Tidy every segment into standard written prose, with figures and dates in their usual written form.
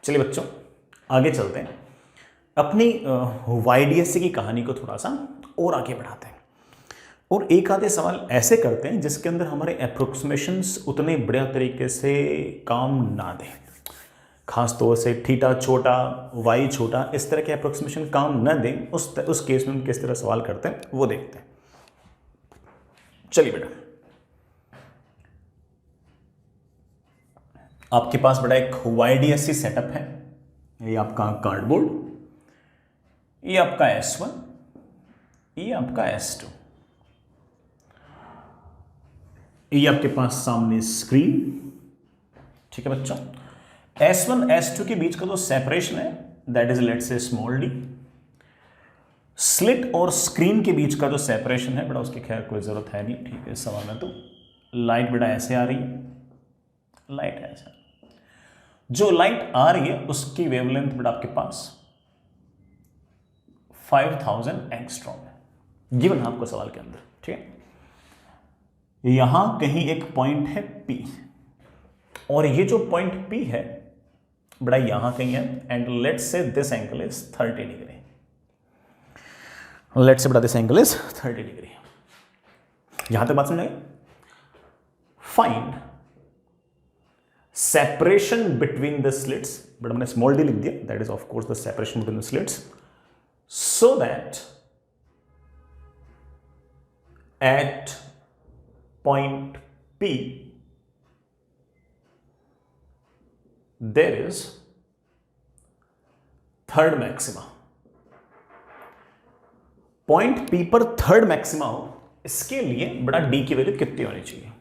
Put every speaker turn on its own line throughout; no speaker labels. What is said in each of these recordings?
चलिए बच्चों आगे चलते हैं, अपनी YDSC की कहानी को थोड़ा सा और आगे बढ़ाते हैं और एक आधे सवाल ऐसे करते हैं जिसके अंदर हमारे अप्रोक्सीमेशंस उतने बढ़िया तरीके से काम ना दें, खास तौर से थीटा छोटा y छोटा इस तरह के अप्रोक्सीमेशन काम न दें। उस केस में हम किस तरह सवाल करते हैं वो देखते हैं। चलिए बेटा, आपके पास बड़ा एक YDSC सेटअप है, ये आपका कार्डबोर्ड, ये आपका S1, ये आपका S2, ये आपके पास सामने स्क्रीन। ठीक है बच्चों, S1 S2 के बीच का जो सेपरेशन है that is let's say small d। Slit और स्क्रीन के बीच का जो सेपरेशन है बेटा उसकी खैर कोई जरूरत है नहीं। ठीक है, इस सवाल में तो लाइट बेटा ऐसे आ रही है, लाइट ऐसे, जो लाइट आ रही है उसकी वेवलेंथ बेटा आपके पास 5000 एंगस्ट्रॉम है, गिवन आपको सवाल के अंदर। ठीक है, यहां कहीं एक पॉइंट है P और ये जो पॉइंट P है बड़ा यहां कहीं है and let's say this angle is 30 degree. Let's say बड़ा दिस एंगल इज 30 डिग्री। यहां तक बात समझ आई? Find separation between the slits, but हमने स्मॉल d लिख दिया, that is of course the separation between the slits, so that at point P there is third maxima। Point P पर third maxima हो, इसके लिए बड़ा D की value कितनी होनी चाहिए?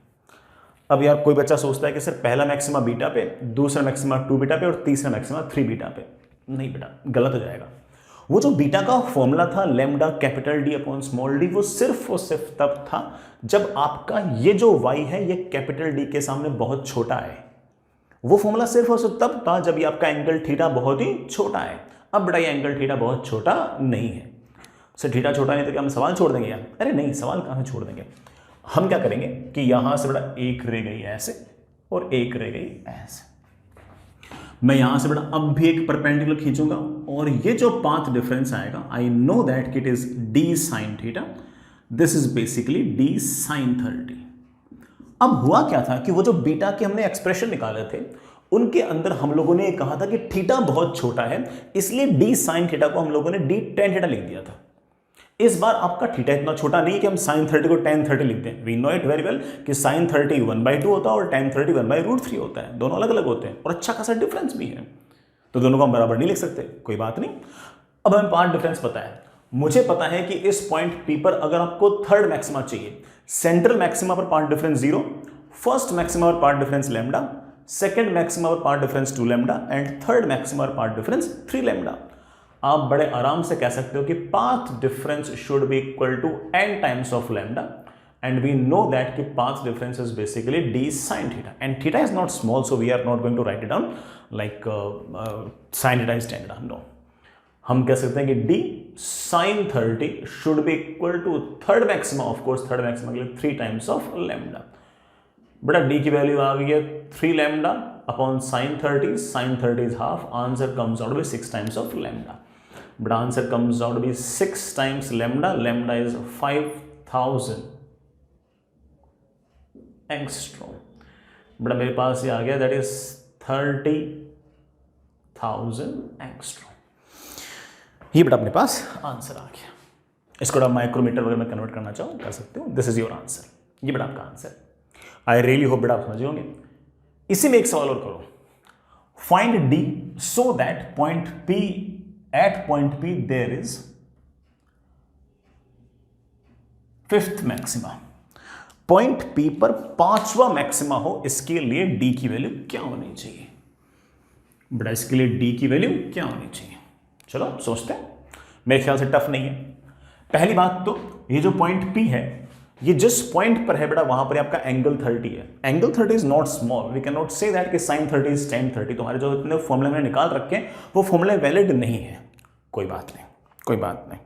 अब यार कोई बच्चा सोचता है कि सर पहला मैक्सिमा बीटा पे, दूसरा मैक्सिमा 2 बीटा पे और तीसरा मैक्सिमा 3 बीटा पे। नहीं बेटा, गलत हो जाएगा। वो जो बीटा का फॉर्मूला था lambda capital D upon small d, वो सिर्फ और सिर्फ तब था जब आपका ये जो y है ये कैपिटल D के सामने बहुत छोटा है। वो फॉर्मूला सिर्फ और सिर्फ तब था जब ये आपका एंगल थीटा बहुत ही छोटा है। अब बड़ा ये एंगल थीटा बहुत छोटा नहीं है, सर थीटा छोटा नहीं तो क्या हम सवाल छोड़ देंगे यार? अरे नहीं, सवाल कहाँ से छोड़ देंगे। हम क्या करेंगे कि यहां से बड़ा एक रह गई ऐसे और एक रह गई ऐसे। मैं यहां से बड़ा अब भी एक परपेंडिकुलर खींचूंगा और ये जो पाथ डिफरेंस आएगा आई know that it is d sin theta, this is basically d sin 30। अब हुआ क्या था कि वो जो बीटा के हमने एक्सप्रेशन निकाले थे उनके अंदर हम लोगों ने कहा था कि थीटा बहुत छोटा है, इसलिए d sin थीटा को हम लोगों ने d tan थीटा लिख दिया था। इस बार आपका थीटा इतना छोटा नहीं कि हम sin 30 को tan 30 लिख दें। We know it very well कि sin 30 1/2 होता है और tan 30 1/√3 होता है, दोनों अलग अलग होते हैं और अच्छा खासा डिफरेंस भी है, तो दोनों को हम बराबर नहीं लिख सकते, कोई बात नहीं। अब हमें पार्ट डिफरेंस पता है, मुझे पता है कि इस पॉइंट P पर अगर आपको थर्ड मैक्सिमा चाहिए, सेंट्रल मैक्सिमा पर पार्ट डिफरेंस 0, फर्स्ट मैक्सिमा पर path difference lambda, second maxima पर path difference 2 lambda and third maxima पर पार्ट डिफरेंस 3 लैम्डा। आप बड़े आराम से कह सकते हो कि path difference should be equal to n times of lambda and we know that कि path difference is basically d sin theta and theta is not small, so we are not going to write it down like sin theta is tan theta. No, हम कह सकते हैं कि d sin 30 should be equal to third maxima, of course third maxima के लिए 3 times of lambda. बड़ा d की value आ गई है 3 lambda upon sin 30, sin 30 is half, answer comes out be 6 times of lambda. But answer comes out to be 6 times lambda. Lambda is 5000 angstrom. बड़ा मेरे पास ये आ गया that is 30,000 angstrom। ये बड़ा अपने पास आंसर आ गया। इसको आप माइक्रोमीटर वगैरह में कन्वर्ट करना चाहो कर सकते हो। This is your answer. ये बड़ा आपका आंसर। आई रियली होप बड़ा आप समझ होंगे। इसी में एक सवाल और करो, find d so that point P at point P there is fifth maxima. Point P पर पांचवा मैक्सिमा हो, इसके लिए D की वैल्यू क्या होनी चाहिए? बड़ा इसके लिए D की वैल्यू क्या होनी चाहिए? चलो सोचते हैं, मेरे ख्याल से टफ नहीं है। पहली बात तो ये जो पॉइंट P है ये जिस पॉइंट पर है बेटा वहां पर आपका एंगल 30 है। Angle 30 is not small, we can not say that कि sin 30 इज tan 30। तुम्हारे जो इतने फॉर्मूले मैंने निकाल रखे हैं वो फॉर्मूले वैलिड नहीं है। कोई बात नहीं, कोई बात नहीं।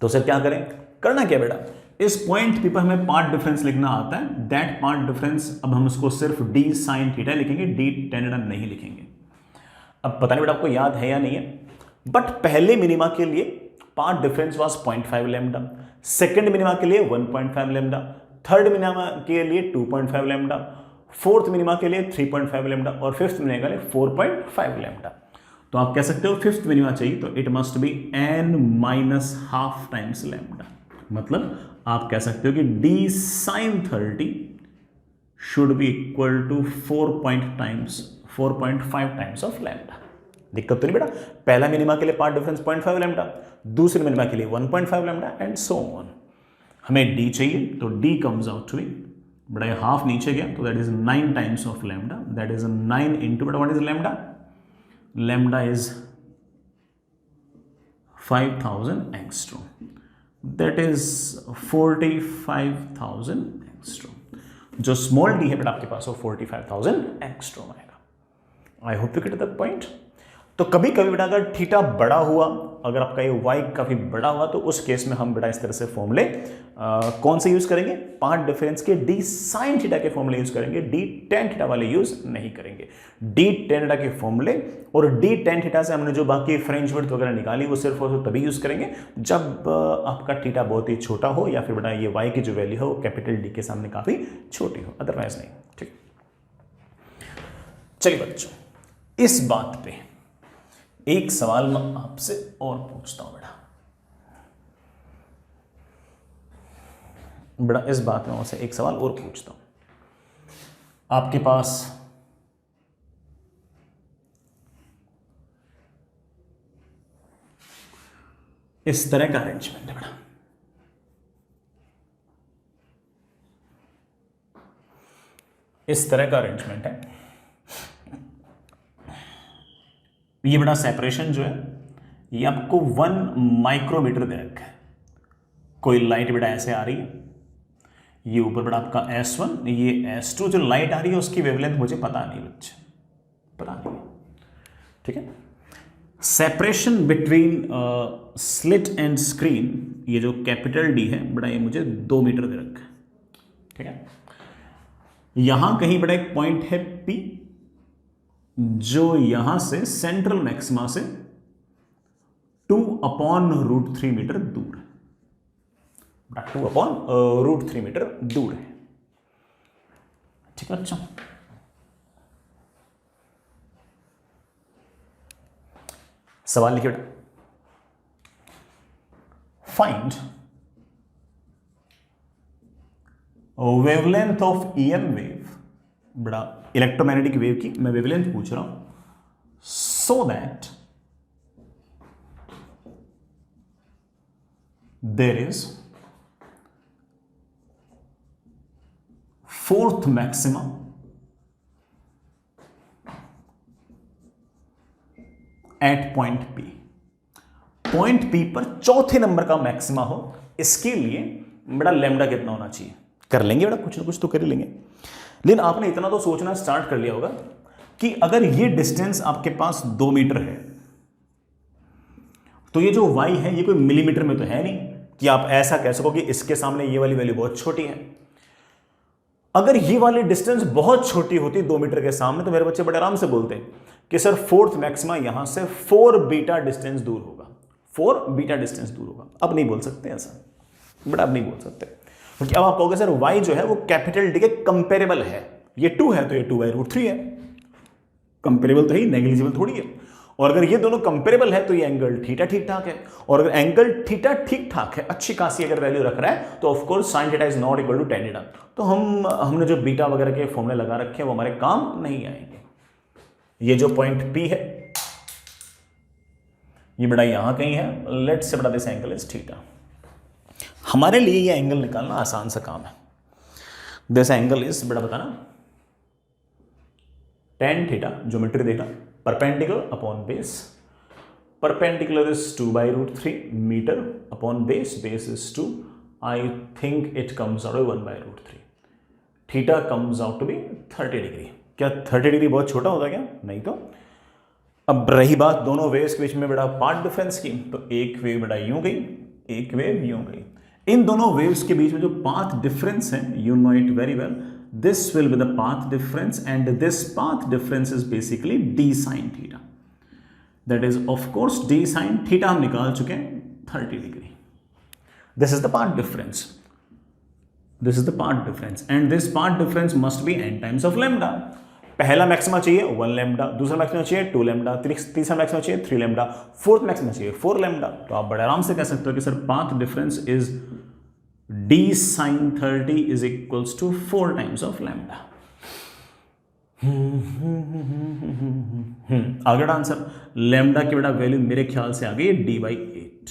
तो सर क्या करें? करना क्या बेटा, इस पॉइंट P पर हमें पार्ट डिफरेंस लिखना आता है। दैट पार्ट डिफरेंस अब हम उसको सिर्फ d sin थीटा लिखेंगे, d tan थीटा नहीं लिखेंगे। अब पता नहीं बेटा आपको याद है या नहीं है, बट पहले मिनिमा के लिए path difference was 0.5 lambda, second minima के लिए 1.5 लैम्डा, थर्ड मिनिमा के लिए 2.5 लैम्डा, फोर्थ मिनिमा के लिए 3.5 लैम्डा और फिफ्थ मिनिमा के लिए 4.5 लैम्डा। तो आप कह सकते हो फिफ्थ मिनिमा चाहिए तो it must be n minus half times lambda. मतलब आप कह सकते हो कि d sin 30 should be equal to 4.5 times of lambda. दिक्कत तो नहीं बेटा, पहला मिनिमा के लिए पार्ट डिफरेंस 0.5 लैम्डा, दूसरे मिनिमा के लिए 1.5 लैम्डा एंड सो ऑन। हमें d चाहिए तो d comes out to be बड़ा हाफ नीचे गया तो that is 9 times of lambda, that is 9 into बड़ा what is lambda, lambda is 5000 angstrom, that is 45,000 angstrom. जो स्मॉल डी है बेटा आपके पास वो 45,000 एंगस्ट्रॉम आएगा। आई hope you get that point. तो कभी कभी बेटा अगर थीटा बड़ा हुआ, अगर आपका ये वाई काफी बड़ा हुआ तो उस केस में हम बेटा इस तरह से फॉर्मूले कौन से यूज करेंगे, पार्ट डिफरेंस के डी साइन थीटा के फॉर्मूले यूज करेंगे, डी टेन थीटा वाले यूज नहीं करेंगे। डी टेन थीटा के फॉर्मूले और डी टेन थीटा से हमने जो बाकी फ्रेंच वर्ड वगैरह निकाली वो सिर्फ और तभी यूज करेंगे जब आपका थीटा बहुत ही छोटा हो या फिर बेटा ये वाई की जो वैल्यू हो कैपिटल डी के सामने काफी छोटी हो, अदरवाइज नहीं। ठीक, चलिए बच्चों, इस बात पे एक सवाल मैं आपसे और पूछता हूं बेटा इस बात में आपसे एक सवाल और पूछता हूं। आपके पास इस तरह का अरेंजमेंट है बेटा, इस तरह का अरेंजमेंट है। ये बड़ा सेपरेशन जो है ये आपको 1 माइक्रोमीटर दे रखा है। कोई लाइट बेटा ऐसे आ रही है, ये ऊपर बड़ा आपका S1, ये S2, जो लाइट आ रही है उसकी वेवलेंथ मुझे पता नहीं बच्चे, पता नहीं, ठीक है। Separation between slit and screen, ये जो कैपिटल डी है बड़ा ये मुझे 2 मीटर दे रखा है, ठीक है। यहां कहीं बड़ा एक पॉइंट है P जो यहां से सेंट्रल मैक्सिमा से 2/√3 मीटर दूर है, 2/√3 मीटर दूर है, ठीक है बच्चों। सवाल लिखिए बेटा, find wavelength of EM wave, बड़ा इलेक्ट्रोमैग्नेटिक वेव की मैं वेवलेंथ पूछ रहा हूं, so that there is fourth maxima at point P। Point P पर चौथे नंबर का मैक्सिमा हो, इसके लिए बड़ा लैम्डा कितना होना चाहिए, कर लेंगे बेटा, कुछ ना कुछ तो कर ही लेंगे। लेकिन आपने इतना तो सोचना स्टार्ट कर लिया होगा कि अगर ये डिस्टेंस आपके पास 2 मीटर है तो ये जो y है ये कोई मिलीमीटर में तो है नहीं कि आप ऐसा कह सको कि इसके सामने ये वाली वैल्यू बहुत छोटी है। अगर ये वाली डिस्टेंस बहुत छोटी होती 2 मीटर के सामने तो मेरे बच्चे बड़े आराम से बोलते कि सर फोर्थ मैक्सिमा यहां से 4 बीटा डिस्टेंस दूर होगा, 4 बीटा डिस्टेंस दूर होगा। अब नहीं बोल सकते ऐसा बड़ा, अब नहीं बोल सकते क्योंकि अब आप कहोगे सर y जो है वो कैपिटल डी के कंपेरेबल है, ये 2 है तो ये 2/√3 है, कंपेरेबल तो ही, नेग्लिजिबल थोड़ी है। और अगर ये दोनों कंपेरेबल है तो ये एंगल थीटा ठीक ठाक है, और अगर एंगल थीटा ठीक ठाक है, अच्छी खासी अगर वैल्यू रख रहा है तो of course sin theta is not equal to tan theta. तो हमने जो बीटा वगैरह के फॉर्मूले लगा रखे हैं वो हमारे काम नहीं आएंगे। ये जो पॉइंट P है ये बड़ा यहां कहीं है, लेट्स से बड़ा दिस एंगल इज थीटा। हमारे लिए ये एंगल निकालना आसान सा काम है। दिस एंगल इज बड़ा बताना tan थीटा, ज्योमेट्री देखना, perpendicular upon base, perpendicular is 2/√3 metre upon base, base is 2, I think it comes out 1/√3, theta comes out to be 30 degree. क्या 30 डिग्री बहुत छोटा होता क्या? नहीं तो। अब रही बात दोनों वेव्स के बीच में बड़ा पार्ट डिफरेंस की, तो एक वेव बड़ा यूं गई, एक वेव यूं गई। इन दोनों वेव्स के बीच में जो पाथ डिफरेंस है, you know it very well, this will be the path difference and this path difference is basically d sin theta. That is of course D sine theta हम निकाल चुके हैं 30 degree. This is the part difference. This is the part difference and this path difference must be n times of lambda. पहला maxima चाहिए 1 lambda, दूसरा maxima चाहिए 2 lambda, तीसरा maxima चाहिए 3 लैम्डा, फोर्थ मैक्सिमा चाहिए 4 लैम्डा. तो आप बड़े आराम से कह सकते हो कि sir path difference is d sin 30 is equals to 4 times of lambda. अगला आंसर लैम्डा की बेटा वैल्यू मेरे ख्याल से आ गई d/8.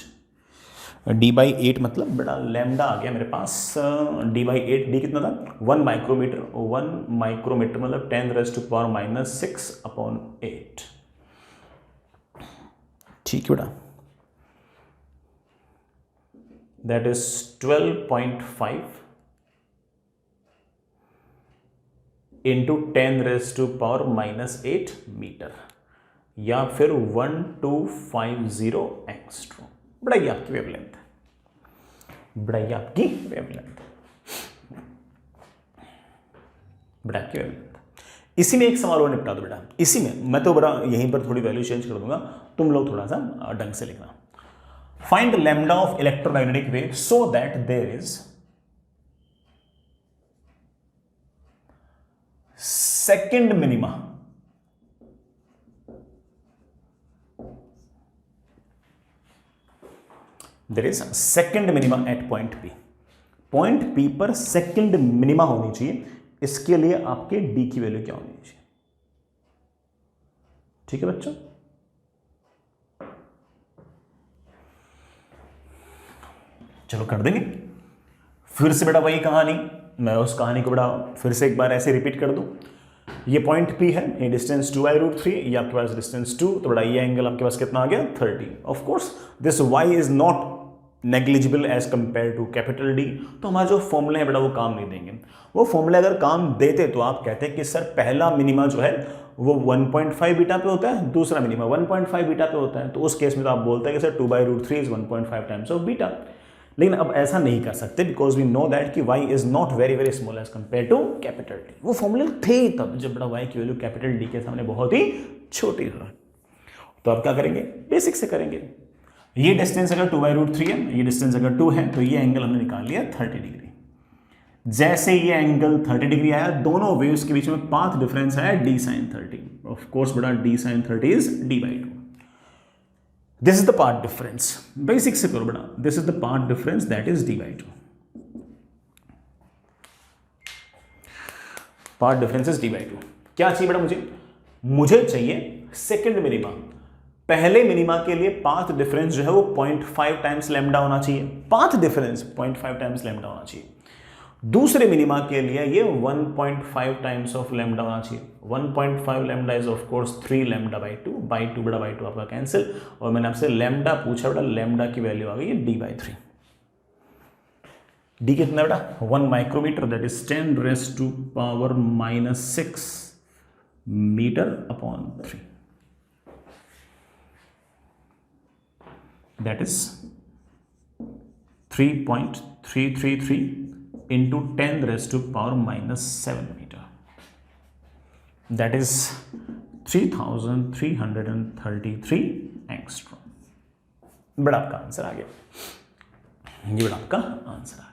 d/8 मतलब बेटा लैम्डा आ गया मेरे पास d/8. डी कितना था 1 माइक्रोमीटर. 1 माइक्रोमीटर मतलब 10⁻⁻⁶/8. ठीक है बेटा. दैट इज 12.5 इंटू 10⁻⁻⁸ मीटर या फिर 1250 एंगस्ट्रॉम. बड़ा ये आपकी वेवलेंथ है. बड़ा ये आपकी वेवलेंथ. बड़ा आपकी वेवलेंथ. इसी में एक सवाल और निपटा दो बेटा. इसी में मैं तो बड़ा यहीं पर थोड़ी वैल्यू चेंज कर दूंगा, तुम लोग थोड़ा सा ढंग से लिखना. Find lambda of electromagnetic wave so that there is second minima. There is second minima at point P. Point P पर सेकंड मिनिमा होनी चाहिए. इसके लिए आपके डी की वैल्यू क्या होनी चाहिए? ठीक है बच्चों. चलो कर देंगे. फिर से बेटा वही कहानी. मैं उस कहानी को बड़ा फिर से एक बार ऐसे रिपीट कर दूं. ये पॉइंट P है, ये डिस्टेंस 2/√3, ये आपके पास डिस्टेंस 2, तो बड़ा ये एंगल आपके पास कितना आ गया 30. Of course this y is not negligible as compare to capital D. तो हमारे जो फॉर्मूले हैं बेटा वो काम नहीं देंगे. वो फॉर्मूले अगर काम देते तो आप कहते हैं कि सर पहला मिनिमा जो है वो 1.5 बीटा पे होता है, दूसरा मिनिमा 1.5 बीटा पे होता है. तो उस केस में तो आप बोलते हैं कि sir 2/√3 is 1.5 times of beta. लेकिन अब ऐसा नहीं कर सकते बिकॉज वी नो दैट कि y is not very very small as compare to capital D. वो फॉर्मूले थे ही तब जब बड़ा y की वैल्यू कैपिटल D के सामने बहुत ही छोटी हो. तो अब क्या करेंगे? बेसिक से करेंगे. ये डिस्टेंस अगर 2/√3 है, ये डिस्टेंस अगर 2 है, तो ये एंगल हमने निकाल लिया 30 डिग्री. जैसे ये एंगल 30 डिग्री आया, दोनों वेव्स के बीच में पाथ डिफरेंस आया d sin 30. ऑफ कोर्स बड़ा d sin 30 is d/2. This is the part difference. Basic से करो बड़ा. This is the part difference that is d/2. Path difference is d/2. क्या चाहिए बेटा मुझे चाहिए सेकंड मिनिमा. पहले मिनिमा के लिए पाथ डिफरेंस जो है वो 0.5 टाइम्स लैम्डा होना चाहिए. पाथ डिफरेंस 0.5 टाइम्स लैम्डा होना चाहिए. दूसरे मिनिमा के लिए ये 1.5 टाइम्स ऑफ लैम्डा होना चाहिए. 1.5 लैम्डा इज ऑफ कोर्स 3 λ/2. बड़ा बाई 2 आपका कैंसिल. और मैंने आपसे लैम्डा पूछा बेटा, लैम्डा की वैल्यू आ गई है d/3. डी कितना बेटा 1 माइक्रोमीटर. दैट इज 10⁻⁻⁶ मीटर/3. That is 3.333 into 10⁻⁻⁷ meter. That is 3333 angstrom. बड़ा आपका आंसर आ गया. ये बड़ा आपका आंसर आ गया.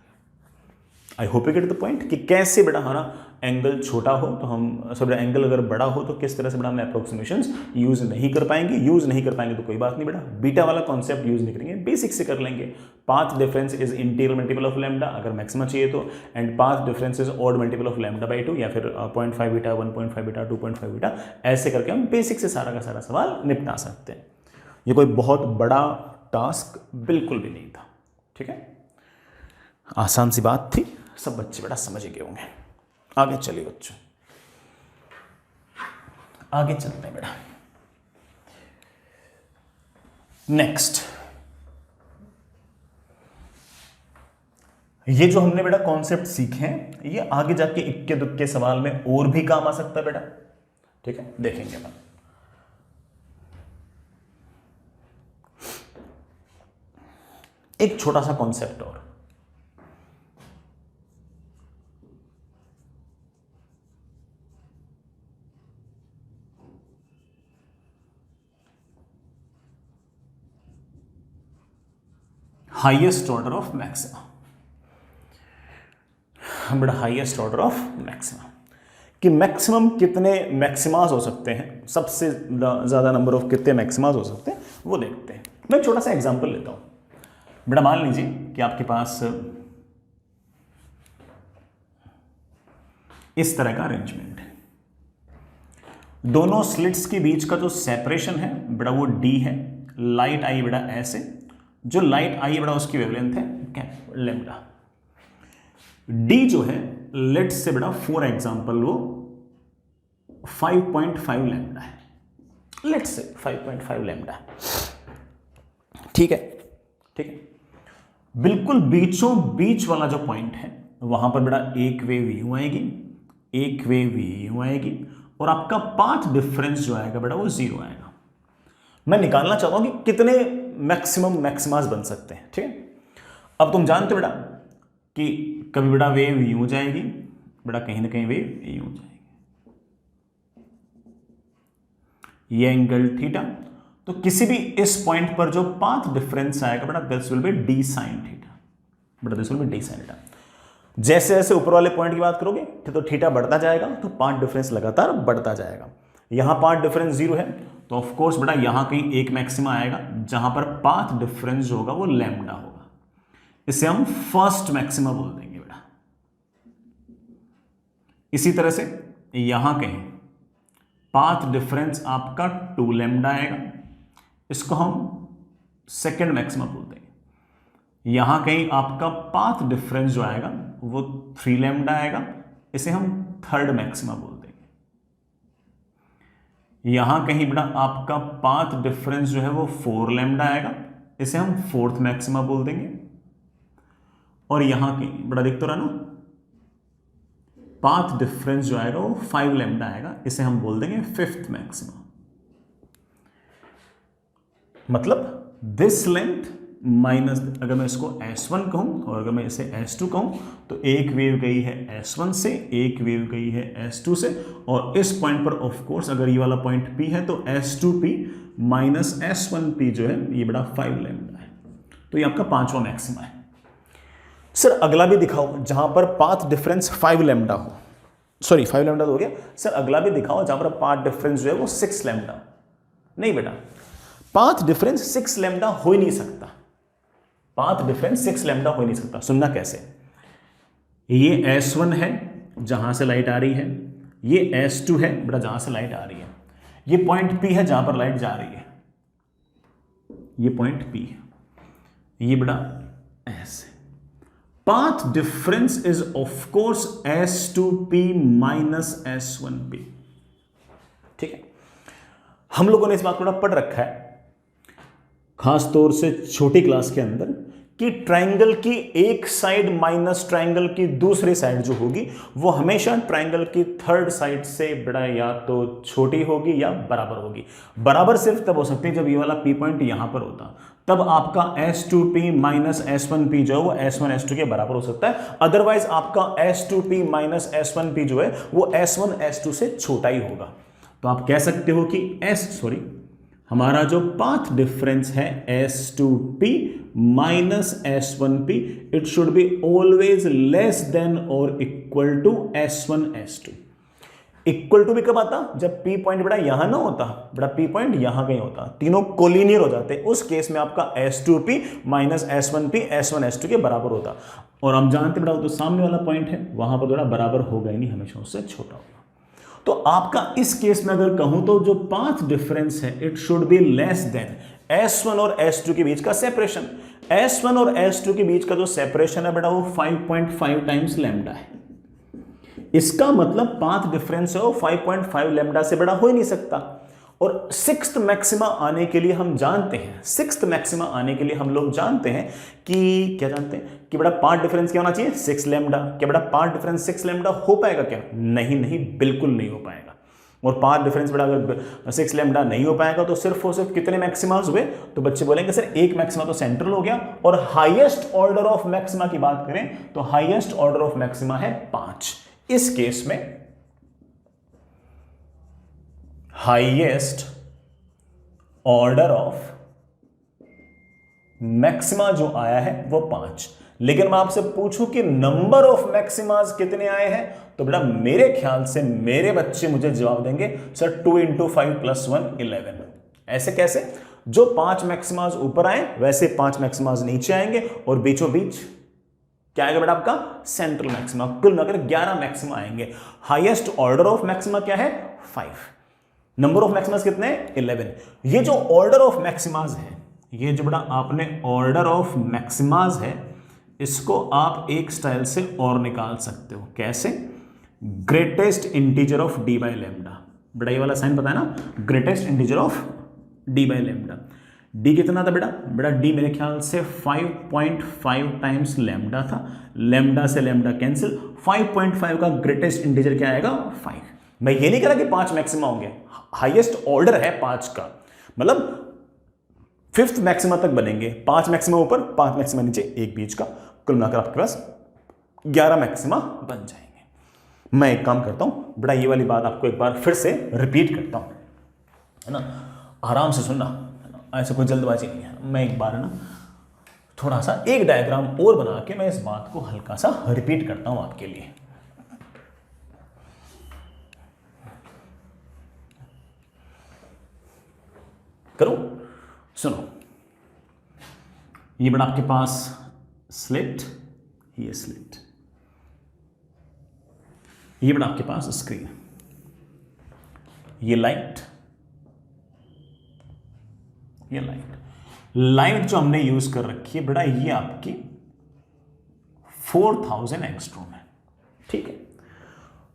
आई hope you get the point कि कैसे बड़ा हमारा एंगल छोटा हो तो हम सब एंगल अगर बड़ा हो तो किस तरह से बड़ा हम अप्रोक्सीमेशंस यूज नहीं कर पाएंगे. यूज नहीं कर पाएंगे तो कोई बात नहीं बेटा, बीटा वाला कॉन्सेप्ट यूज नहीं करेंगे, बेसिक से कर लेंगे. Path difference is integer multiple of lambda अगर मैक्सिमा चाहिए तो, and path difference is odd multiple of λ/2 या फिर 0.5 बीटा, 1.5 बीटा, 2.5 बीटा. ऐसे करके हम बेसिक से सारा का सारा सवाल निपटा सकते हैं. ये कोई बहुत बड़ा टास्क बिल्कुल भी नहीं था. ठीक है, आसान सी बात थी, सब बच्चे बड़ा समझ गए होंगे. आगे चलिए बच्चों, आगे चलते हैं बेटा. नेक्स्ट, ये जो हमने बेटा कॉन्सेप्ट सीखे हैं ये आगे जाके इक्के दुक्के सवाल में और भी काम आ सकता है बेटा. ठीक है, देखेंगे हम. एक छोटा सा कॉन्सेप्ट और, हाईएस्ट ऑर्डर ऑफ मैक्सिमा, बड़ा हाईएस्ट ऑर्डर ऑफ मैक्सिमा कि मैक्सिमम कितने मैक्सिमास हो सकते हैं, सबसे ज़्यादा नंबर ऑफ कितने मैक्सिमास हो सकते हैं वो देखते हैं। मैं एक छोटा सा एग्जांपल लेता हूँ। बेटा मान लीजिए कि आपके पास इस तरह का अरेंजमेंट है, दोनों स्लिट्स के बीच का जो सेपरेशन है बेटा वो d है, लाइट आई बेटा ऐसे, जो लाइट आई बेटा उसकी वेवलेंथ है क्या, लैम्डा। d जो है लेट से बेटा फॉर एग्जांपल वो 5.5 लैम्डा है, लेट से 5.5 लैम्डा है, ठीक है, ठीक है। बिल्कुल बीचों बीच वाला जो पॉइंट है वहां पर बेटा एक वेव यूं आएगी, एक वेव यूं आएगी, और आपका पाथ डिफरेंस जो आएगा बेटा वो 0 आएगा। मैं निकालना चाहता हूं कि कितने मैक्सिमम मैक्सिमास बन सकते हैं, ठीक है। अब तुम जानते हो बेटा कि कभी बेटा वेव यूं जाएगी, बेटा कहीं ना कहीं वेव यूं जाएगी, ये एंगल थीटा, तो किसी भी इस पॉइंट पर जो पाथ डिफरेंस आएगा बेटा this will be d sine theta, बेटा this will be d sine theta. जैसे जैसे ऊपर वाले पॉइंट की बात करोगे तो थीटा बढ़ता जाएगा, तो पाथ डिफरेंस लगातार बढ़ता जाएगा। यहां पाथ डिफरेंस 0 है, तो ऑफ कोर्स बेटा यहां कहीं एक मैक्सिमा आएगा जहां पर पाथ डिफरेंस जो होगा वो लैम्डा होगा, इसे हम फर्स्ट मैक्सिमा बोल देंगे बेटा। इसी तरह से यहां कहीं पाथ डिफरेंस आपका 2 लैम्डा आएगा, इसको हम सेकंड मैक्सिमा बोल देंगे। यहां कहीं आपका पाथ डिफरेंस जो आएगा वो 3 लैम्डा आएगा, इसे हम थर्ड मैक्सिमा बोल देंगे। यहां कहीं बेटा आपका पाथ डिफरेंस जो है वो 4 लैम्डा आएगा, इसे हम फोर्थ मैक्सिमा बोल देंगे। और यहां कहीं बेटा देखते रहो ना, पाथ डिफरेंस जो आएगा वो 5 लैम्डा आएगा, इसे हम बोल देंगे फिफ्थ मैक्सिमा। मतलब दिस लेंथ माइनस, अगर मैं इसको S1 कहूं और अगर मैं इसे S2 कहूं, तो एक वेव गई है S1 से, एक वेव गई है S2 से, और इस पॉइंट पर ऑफ कोर्स अगर ये वाला पॉइंट P है तो S2P माइनस S1P जो है ये बड़ा 5 लैम्डा है। तो ये आपका पांचवा मैक्सिमा है। सर अगला भी दिखाओ जहां पर पाथ डिफरेंस 5 लैम्डा हो, सॉरी 5 लैम्डा तो हो गया। सर अगला भी दिखाओ जहां पर पाथ डिफरेंस जो है वो 6 लैम्डा। नहीं बेटा, पाथ डिफरेंस 6 लैम्डा हो ही नहीं सकता, पाथ डिफरेंस 6 लैम्डा हो ही नहीं सकता। सुनना कैसे, ये S1 है जहां से लाइट आ रही है, ये S2 है बेटा जहां से लाइट आ रही है, ये पॉइंट P है जहां पर लाइट जा रही है, ये पॉइंट P है, ये बेटा S है। Path difference is of course S2P minus S1P, ठीक है। हम लोगों ने इस बात को थोड़ा पढ़ रखा है खास तौर से छोटी क्लास के अंदर कि ट्रायंगल की एक साइड माइनस ट्रायंगल की दूसरी साइड जो होगी वो हमेशा ट्रायंगल की थर्ड साइड से बड़ा या तो छोटी होगी या बराबर होगी। बराबर सिर्फ तब हो सकती है जब ये वाला P पॉइंट यहां पर होता, तब आपका S2P माइनस S1P जो है वो S1 S2 के बराबर हो सकता है। अदरवाइज आपका S2P माइनस S1P जो है वो S1 S2 से छोटा ही होगा। तो आप कह सकते हो कि हमारा जो पाथ डिफरेंस है S2P minus S1P, it should be always less than और equal to S1 S2। Equal to भी कब आता, जब P पॉइंट बेटा यहां ना होता, बेटा P पॉइंट यहां कहीं होता, तीनों कोलिनियर हो जाते, उस केस में आपका S2P minus S1P S1 S2 के बराबर होता। और हम जानते बेटा वो तो सामने वाला पॉइंट है, वहां पर बेटा बराबर होगा ही नहीं, हमेशा उससे छोटा होगा। तो आपका इस केस में अगर कहूं तो जो पाथ डिफरेंस है it should be less than S1 और S2 के बीच का सेपरेशन। S1 और S2 के बीच का जो सेपरेशन है बेटा वो 5.5 टाइम्स लैम्डा है। इसका मतलब पाथ डिफरेंस है वो 5.5 लैम्डा से बड़ा हो ही नहीं सकता। और सिक्स्थ मैक्सिमा आने के लिए हम जानते हैं, सिक्स्थ मैक्सिमा आने के लिए हम लोग जानते हैं कि क्या जानते हैं कि बेटा पाथ डिफरेंस क्या होना चाहिए, 6 लैम्डा। क्या बेटा पाथ डिफरेंस 6 लैम्डा हो पाएगा क्या? नहीं नहीं, बिल्कुल नहीं हो पाएगा। और पाथ डिफरेंस बेटा अगर 6 लैम्डा नहीं हो पाएगा तो सिर्फ और सिर्फ कितने मैक्सिमास हुए? तो बच्चे बोलेंगे सर एक मैक्सिमा तो सेंट्रल हो गया। और हाईएस्ट ऑर्डर ऑफ मैक्सिमा की बात करें तो हाईएस्ट ऑर्डर ऑफ मैक्सिमा है 5। इस केस में हाईएस्ट ऑर्डर ऑफ मैक्सिमा जो आया है वो 5, लेकिन मैं आपसे पूछूं कि नंबर ऑफ मैक्सिमाज कितने आए हैं, तो बेटा मेरे ख्याल से मेरे बच्चे मुझे जवाब देंगे सर 2 × 5 + 1 11। ऐसे कैसे? जो 5 मैक्सिमाज ऊपर आए वैसे 5 मैक्सिमाज नीचे आएंगे और बीचों बीच क्या आएगा बेटा आपका सेंट्रल मैक्सिमा। कुल मिलाकर 11 मैक्सिमा आएंगे। हाईएस्ट ऑर्डर ऑफ मैक्सिमा क्या है? 5। नंबर ऑफ मैक्सिमास कितने हैं? 11। ये जो ऑर्डर ऑफ मैक्सिमास है, ये जो बेटा आपने ऑर्डर ऑफ मैक्सिमास है, इसको आप एक स्टाइल से और निकाल सकते हो। कैसे? Greatest integer of d by lambda. बेटा ये वाला साइन पता है ना, greatest integer of d by lambda. d कितना था बेटा? बेटा d मेरे ख्याल से 5.5 टाइम्स लैम्डा था। लैम्डा से लैम्डा कैंसिल, 5.5 का ग्रेटेस्ट इंटीजर क्या आएगा? 5। मैं ये नहीं कह रहा कि 5 मैक्सिमा होंगे, हाईएस्ट ऑर्डर है 5 का, मतलब 5th मैक्सिमा तक बनेंगे। 5 मैक्सिमा ऊपर, 5 मैक्सिमा नीचे, एक बीच का, कुल मिलाकर आपके पास 11 मैक्सिमा बन जाएंगे। मैं एक काम करता हूं बेटा, ये वाली बात आपको एक बार फिर से रिपीट करता हूं, है ना, आराम से सुनना, ऐसे कोई जल्दबाजी नहीं है। मैं एक बार ना थोड़ा सा एक डायग्राम और बना के मैं इस बात को हल्का सा रिपीट करता हूं आपके लिए। करो, सुनो। ये बड़ा आपके पास स्लिट, ये स्लिट, ये बड़ा आपके पास स्क्रीन, ये लाइट, ये लाइट। लाइट जो हमने यूज कर रखी है बेटा, ये आपकी 4000 एंगस्ट्रॉम है। ठीक है,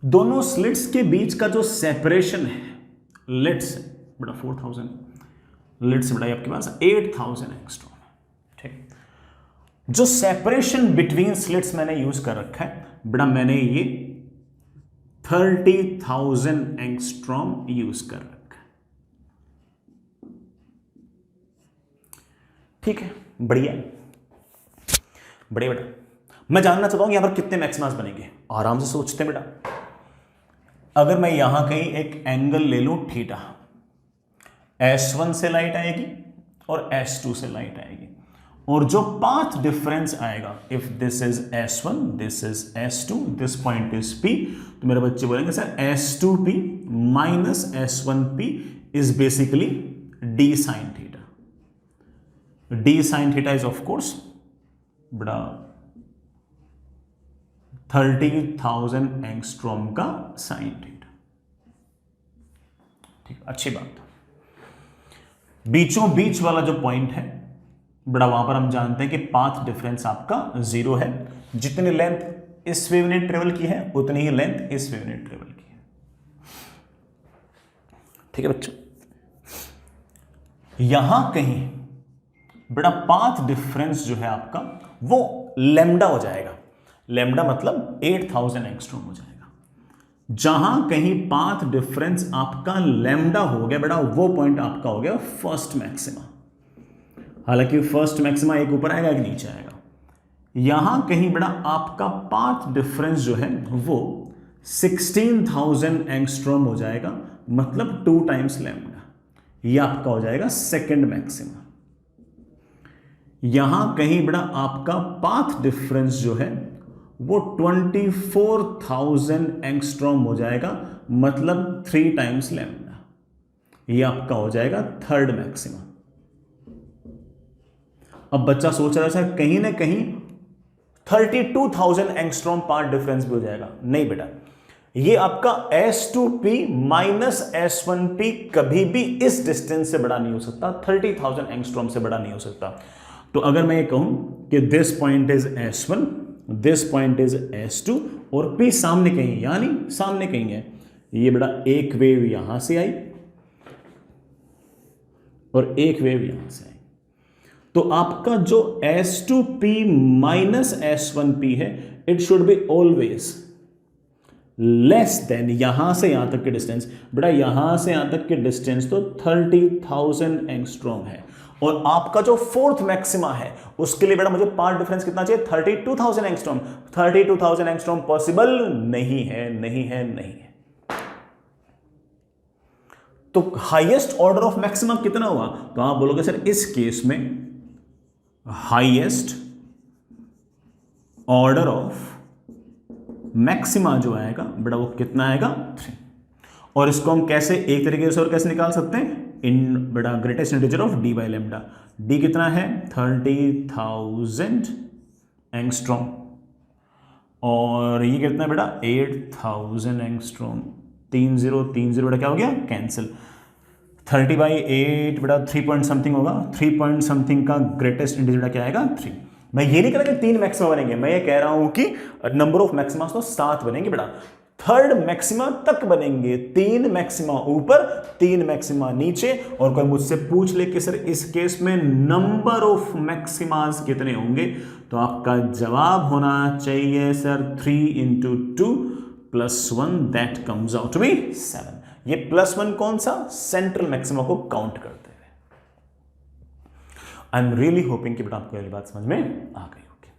दोनों स्लिट्स के बीच का जो सेपरेशन है, लिट्स बेटा 4000, लिट्स बेटा आपके पास 8000 एंगस्ट्रॉम है। ठीक, जो सेपरेशन बिटवीन स्लिट्स मैंने यूज कर रखा है बेटा, मैंने ये 30,000 एंगस्ट्रॉम यूज कर रखा है। ठीक है, बढ़िया बढ़िया बेटा। मैं जानना चाहता हूं यहां पर कितने मैक्सिमास बनेंगे। आराम से सोचते हैं बेटा। अगर मैं यहां कहीं एक एंगल ले लूं थीटा, S1 से लाइट आएगी और S2 से लाइट आएगी, और जो पाथ डिफरेंस आएगा, if this is S1, this is S2, this point is P, तो मेरे बच्चे बोलेंगे sir S2P minus S1P is basically D sine theta. D sine theta is of course बड़ा 30,000 एंगस्ट्रॉम का साइन थीटा। ठीक, अच्छी बात। बीचों बीच वाला जो पॉइंट है बड़ा, वहां पर हम जानते हैं कि पाथ डिफरेंस आपका 0 है। जितनी लेंथ इस वेव ने ट्रेवल की है उतनी ही लेंथ इस वेव ने ट्रेवल की है। ठीक है बच्चों, यहां कहीं बड़ा पाथ डिफरेंस जो है आपका वो लैम्डा हो जाएगा। लैम्डा मतलब 8000 एंगस्ट्रॉम हो जाएगा। जहां कहीं पाथ डिफरेंस आपका लैम्डा हो गया बेटा, वो पॉइंट आपका हो गया फर्स्ट मैक्सिमा। हालांकि फर्स्ट मैक्सिमा एक ऊपर आएगा एक नीचे आएगा। यहां कहीं बेटा आपका पाथ डिफरेंस जो है वो 16,000 एंगस्ट्रॉम हो जाएगा, मतलब 2 टाइम्स लैम्डा। यह आपका हो जाएगा सेकंड मैक्सिमा। यहां कहीं बेटा आपका पाथ डिफरेंस जो है वो 24,000 एंगस्ट्रॉम हो जाएगा, मतलब 3 टाइम्स लैम्डा। यह आपका हो जाएगा थर्ड मैक्सिमा। अब बच्चा सोच रहा है सर कहीं ना कहीं 32,000 एंगस्ट्रॉम पाथ डिफरेंस भी हो जाएगा। नहीं बेटा, ये आपका S2P माइनस S1P कभी भी इस डिस्टेंस से बड़ा नहीं हो सकता, 30,000 एंगस्ट्रॉम से बड़ा नहीं हो सकता। तो अगर मैं ये कहूं कि this point is S1, this point is S2 और P सामने कहीं, यानी सामने कहीं है, ये बेटा एक वेव यहां से आई और एक वेव यहां से आई, तो आपका जो S2P माइनस S1P है, it should be always less then यहां से यहां तक के डिस्टेंस। बेटा यहां से यहां तक के डिस्टेंस तो 30,000 एंगस्ट्रॉम है, और आपका जो फोर्थ मैक्सिमा है उसके लिए बेटा मुझे पाथ डिफरेंस कितना चाहिए? 32,000 एंगस्ट्रॉम। 32,000 एंगस्ट्रॉम पॉसिबल नहीं है, नहीं है, नहीं है। तो हाईएस्ट ऑर्डर ऑफ मैक्सिमा कितना हुआ? तो आप बोलोगे सर इस केस में हाईएस्ट ऑर्डर ऑफ मैक्सिमा जो आएगा बेटा वो कितना आएगा 3। और इसको हम कैसे एक तरीके से और कैसे निकाल सकते हैं इन बेटा greatest integer of D by lambda. D कितना है 30,000 एंगस्ट्रॉम और ये कितना है बेटा 8,000 एंगस्ट्रॉम। 30 बेटा क्या हो गया कैंसिल। 30/8 बेटा 3 पॉइंट समथिंग होगा। 3 पॉइंट समथिंग का ग्रेटेस्ट इंटीजर बेटा क्या आएगा 3। मैं ये नहीं कह रहा कि 3 मैक्सिमा बनेंगे, मैं ये कह रहा हूं कि नंबर ऑफ मैक्सिमा तो 7 बनेंगे बेटा। थर्ड मैक्सिमा तक बनेंगे, 3 मैक्सिमा ऊपर 3 मैक्सिमा नीचे। और कोई मुझसे पूछ ले कि सर इस केस में नंबर ऑफ मैक्सिमास कितने होंगे, तो आपका जवाब होना चाहिए sir 3 × 2 + 1 that comes out to be 7। ये +1 कौन सा सेंट्रल मैक्सिमा को काउंट करते हुए। आई एम रियली होपिंग कि बेटा आपको ये बात समझ में आ गई होगी।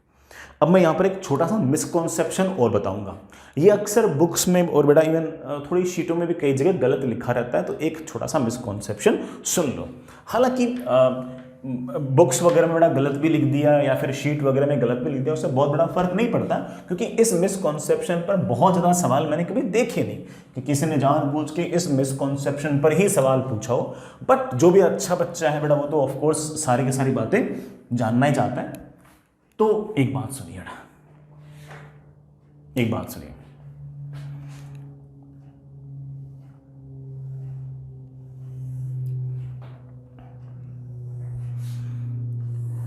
अब मैं यहां पर एक छोटा सा मिसकॉन्सेप्शन और बताऊंगा। ये अक्सर बुक्स में और बेटा इवन थोड़ी शीटों में भी कई जगह गलत लिखा रहता है, तो एक छोटा सा मिसकॉन्सेप्शन सुन लो। हालांकि बुक्स वगैरह में बड़ा गलत भी लिख दिया या फिर शीट वगैरह में गलत भी लिख दिया, उससे बहुत बड़ा फर्क नहीं पड़ता, क्योंकि इस मिसकॉन्सेप्शन पर बहुत ज़्यादा सवाल मैंने कभी देखे नहीं कि किसी ने जानबूझ के इस मिसकॉन्सेप्शन पर ही सवाल पूछा हो। बट जो भी अच्छा बच्चा है बेटा वो तो ऑफकोर्स सारी की सारी बातें जानना ही चाहता है। तो एक बात सुनिए बेटा, एक बात सुनिए।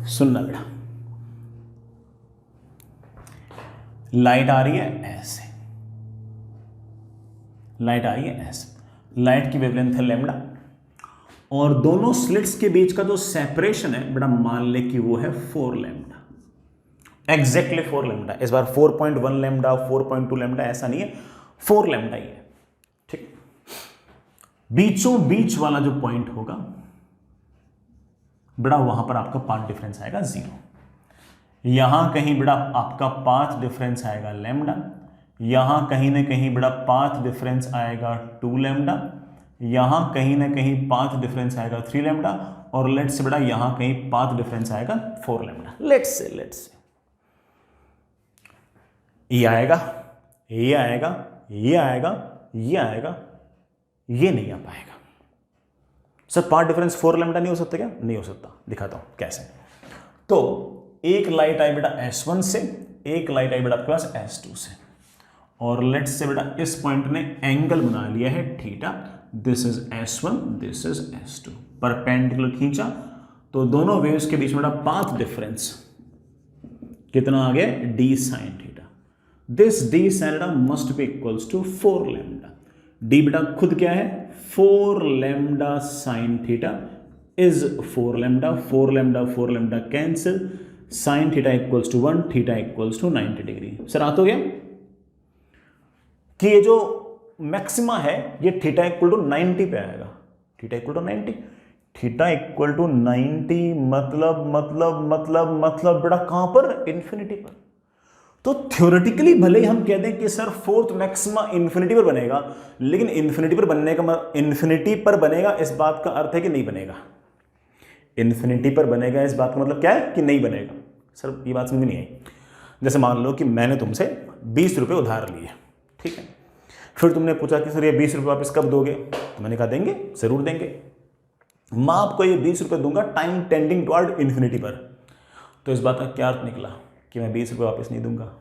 सुनना बेटा, लाइट आ रही है ऐसे, लाइट आ रही है ऐसे, लाइट की वेवलेंथ है लैम्डा और दोनों स्लिट्स के बीच का जो सेपरेशन है बेटा मान ले कि वो है 4 लैम्डा, एग्जैक्टली 4 लैम्डा। इस बार 4.1 लैम्डा 4.2 लैम्डा ऐसा नहीं है, 4 लैम्डा ही है, ठीक। बीचों बीच वाला जो पॉइंट होगा बेटा वहां पर आपका पाथ डिफरेंस आएगा 0। यहां कहीं बेटा आपका पाथ डिफरेंस आएगा लैम्डा, यहां कहीं ना कहीं बेटा पाथ डिफरेंस आएगा 2 लैम्डा, यहां कहीं ना कहीं पाथ डिफरेंस आएगा 3 लैम्डा और लेट्स से बेटा यहां कहीं पाथ डिफरेंस आएगा 4 लैम्डा। लेट्स से ये आएगा, ये आएगा, ये आएगा, ये आएगा, ये नहीं आ पाएगा। सर पाथ डिफरेंस 4 लैम्डा नहीं हो सकता क्या? नहीं हो सकता, दिखाता हूं कैसे। तो एक लाइट आई बेटा S1 से, एक लाइट आई बेटा आपके पास S2 से, और लेट्स से बेटा इस पॉइंट ने एंगल बना लिया है theta. This is S1, this is S2, perpendicular खींचा तो दोनों वेव्स के बीच में बेटा पाथ डिफरेंस कितना आ गया d sin theta. This d sin theta must be equals to 4 lambda. d बेटा खुद क्या है 4 lambda sine theta is 4 lambda, 4 lambda 4 lambda cancel, sine theta equals to 1, theta equals to 90 degree. Sir आता हो गया कि ये जो मैक्सिमा है ये थीटा इक्वल टू 90 पे आएगा। Theta equal to 90, theta equal to 90 मतलब बेटा कहां पर? इन्फिनिटी पर। तो थ्योरेटिकली भले ही हम कह दें कि सर फोर्थ मैक्सिमा इन्फिनिटी पर बनेगा, लेकिन इन्फिनिटी पर बनने का इन्फिनिटी पर बनेगा इस बात का अर्थ है कि नहीं बनेगा। इन्फिनिटी पर बनेगा इस बात का मतलब क्या है कि नहीं बनेगा। सर ये बात समझ नहीं आई। जैसे मान लो कि मैंने तुमसे 20 रुपये उधार लिए, ठीक है, फिर तुमने पूछा कि सर ये 20 रुपये वापस कब दोगे? तो मैंने कहा देंगे, जरूर देंगे, मैं आपको ये 20 रुपये दूंगा टाइम टेंडिंग टुवर्ड इन्फिनिटी पर। तो इस बात का क्या अर्थ निकला कि मैं 20 रुपये वापस नहीं दूंगा,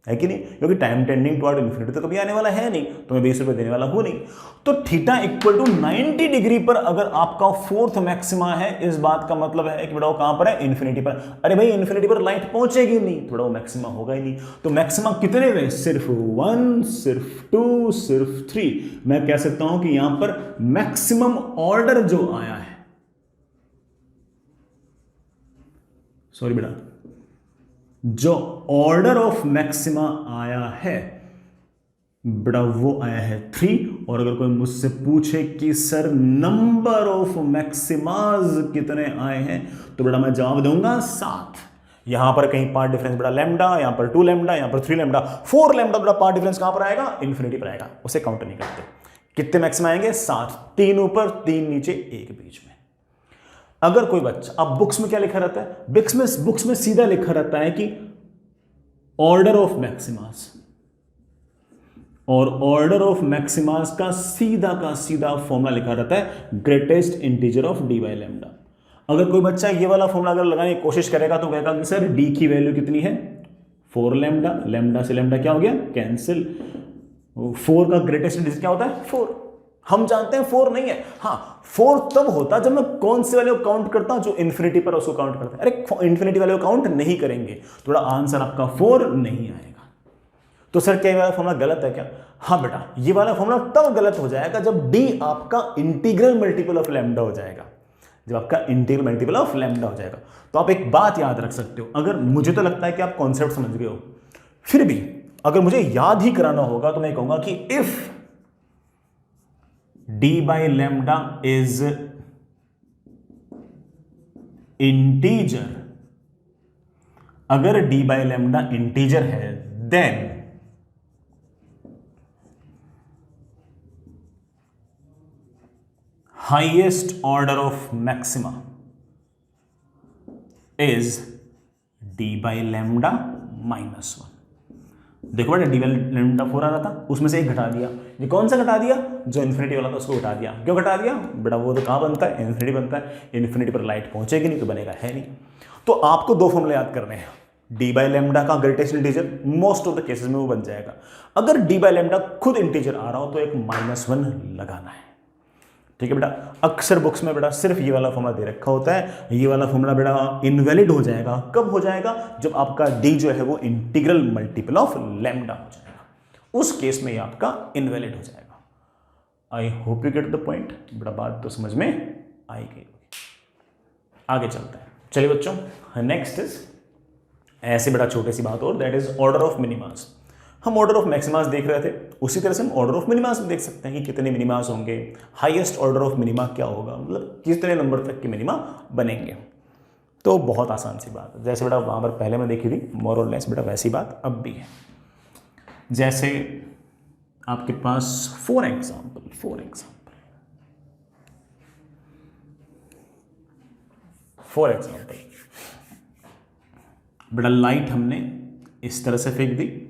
है कि नहीं? क्योंकि टाइम टेंडिंग टुवर्ड इन्फिनिटी तो कभी आने वाला है नहीं, तो मैं 20 रुपये देने वाला हूं नहीं। तो थीटा इक्वल टू 90 डिग्री पर अगर आपका फोर्थ मैक्सिमा है, इस बात का मतलब है कि बेटा वो कहां पर है? इन्फिनिटी पर। अरे भाई इन्फिनिटी पर लाइट पहुंचेगी नहीं, थोड़ा वो मैक्सिमा होगा ही नहीं। तो मैक्सिमा कितने हुए? सिर्फ 1, सिर्फ 2, सिर्फ 3। मैं कह सकता हूं कि यहां पर मैक्सिमम ऑर्डर जो आया है, सॉरी बेटा, जो ऑर्डर ऑफ मैक्सिमा आया है बेटा वो आया है 3। और अगर कोई मुझसे पूछे कि सर नंबर ऑफ मैक्सिमाज कितने आए हैं, तो बेटा मैं जवाब दूंगा 7। यहां पर कहीं पार्ट डिफरेंस बेटा लैम्डा, यहां पर 2 लैम्डा, यहां पर 3 लैम्डा, 4 लैम्डा बेटा पार्ट डिफरेंस कहां पर आएगा? इन्फिनिटी पर आएगा, उसे काउंट नहीं करते। कितने मैक्सिमा आएंगे? 7, 3 ऊपर 3 नीचे 1 बीच में। अगर कोई बच्चा, अब बुक्स में क्या लिखा रहता है, बुक्स में सीधा लिखा रहता है कि ऑर्डर ऑफ मैक्सिमास, और ऑर्डर ऑफ मैक्सिमास का सीधा फॉर्मूला लिखा रहता है greatest integer of D by lambda. अगर कोई बच्चा ये वाला फॉर्मूला अगर लगाने की कोशिश करेगा तो कहेगा कि सर डी की वैल्यू कितनी है 4 लेमडा, लेमडा से लेमडा क्या हो गया कैंसिल, 4 का ग्रेटेस्ट इंटीजर क्या होता है 4। हम जानते हैं 4 नहीं है, हाँ 4 तब होता जब मैं कौन से वैल्यू काउंट करता हूं, जो इन्फिनिटी पर उसको काउंट करता है। अरे इन्फिनिटी वैल्यू काउंट नहीं करेंगे, थोड़ा आंसर आपका 4 नहीं आएगा। तो सर क्या ये वाला फॉर्मूला गलत है क्या? हाँ बेटा, ये वाला फॉर्मूला तब गलत हो जाएगा जब डी आपका इंटीग्रल मल्टीपल ऑफ लैम्डा हो जाएगा, जब आपका इंटीग्रल मल्टीपल ऑफ लैम्डा हो जाएगा। तो आप एक बात याद रख सकते हो, अगर मुझे तो लगता है कि आप कॉन्सेप्ट समझ गए हो, फिर भी अगर मुझे याद ही कराना होगा तो मैं कहूंगा कि if D by lambda is integer, अगर डी बाई लैम्डा इंटीजर है then highest order of maxima is D by lambda -1। देखो बेटा डी बाई लैम्डा 4 आ रहा था, उसमें से एक घटा दिया, ये कौन सा घटा दिया, जो इन्फिनिटी वाला था उसको घटा दिया। क्यों घटा दिया बेटा, वो तो कहां बनता है इन्फिनिटी बनता है, इन्फिनिटी पर लाइट पहुंचेगी नहीं तो बनेगा है नहीं। तो आपको 2 फॉर्मूले याद करने हैं, डी बाई लैम्डा का greatest integer, most of the cases में वो बन जाएगा। अगर डी बाई लैम्डा खुद इंटीजर आ रहा हो तो एक -1 लगाना है, ठीक है बेटा। अक्सर बुक्स में बेटा सिर्फ ये वाला फॉर्मूला दे रखा होता है, ये वाला फॉर्मूला बेटा इनवैलिड हो जाएगा। कब हो जाएगा? जब आपका डी जो है वो इंटीग्रल मल्टीपल ऑफ लैम्डा हो जाएगा, उस केस में ये आपका इनवैलिड हो जाएगा। आई hope you get the point बेटा, बात तो समझ में आई गई होगी। आगे चलते हैं, चलिए बच्चों, नेक्स्ट इज ऐसे बड़ा छोटी सी बात और, दैट इज ऑर्डर ऑफ मिनिमास। हम ऑर्डर ऑफ मैक्सिमास देख रहे थे, उसी तरह से हम ऑर्डर ऑफ मिनिमास भी देख सकते हैं कि कितने मिनिमास होंगे, हाईएस्ट ऑर्डर ऑफ मिनिमा क्या होगा, मतलब कितने नंबर तक के मिनिमा बनेंगे। तो बहुत आसान सी बात है, जैसे बेटा वहाँ पर पहले मैं देखी थी मोर और लेस बेटा वैसी बात अब भी है। जैसे आपके पास फॉर एग्जाम्पल बेटा लाइट हमने इस तरह से फेंक दी,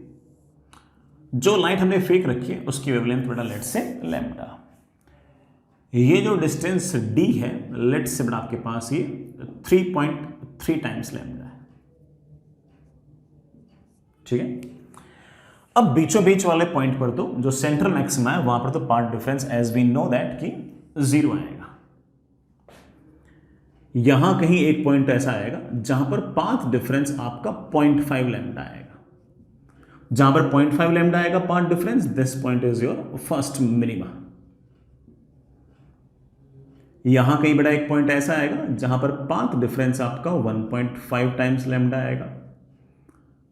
जो लाइट हमने फेंक रखी है उसकी वेवलेंथ बेटा लेट से लैम्डा, ये जो डिस्टेंस d है लेट से बेटा आपके पास ये 3.3 टाइम्स लैम्डा है, ठीक है। अब बीचों बीच वाले पॉइंट पर तो जो सेंट्रल मैक्सिमा है वहां पर तो path difference as we know that कि 0 आएगा। यहां कहीं एक पॉइंट ऐसा आएगा जहां पर पाथ डिफरेंस आपका 0.5 लैम्डा आएगा, जहां पर 0.5 लैम्डा आएगा path difference, this point is your first minima. यहां कहीं बड़ा एक पॉइंट ऐसा आएगा जहां पर पाथ डिफरेंस आपका 1.5 टाइम्स लैम्डा आएगा।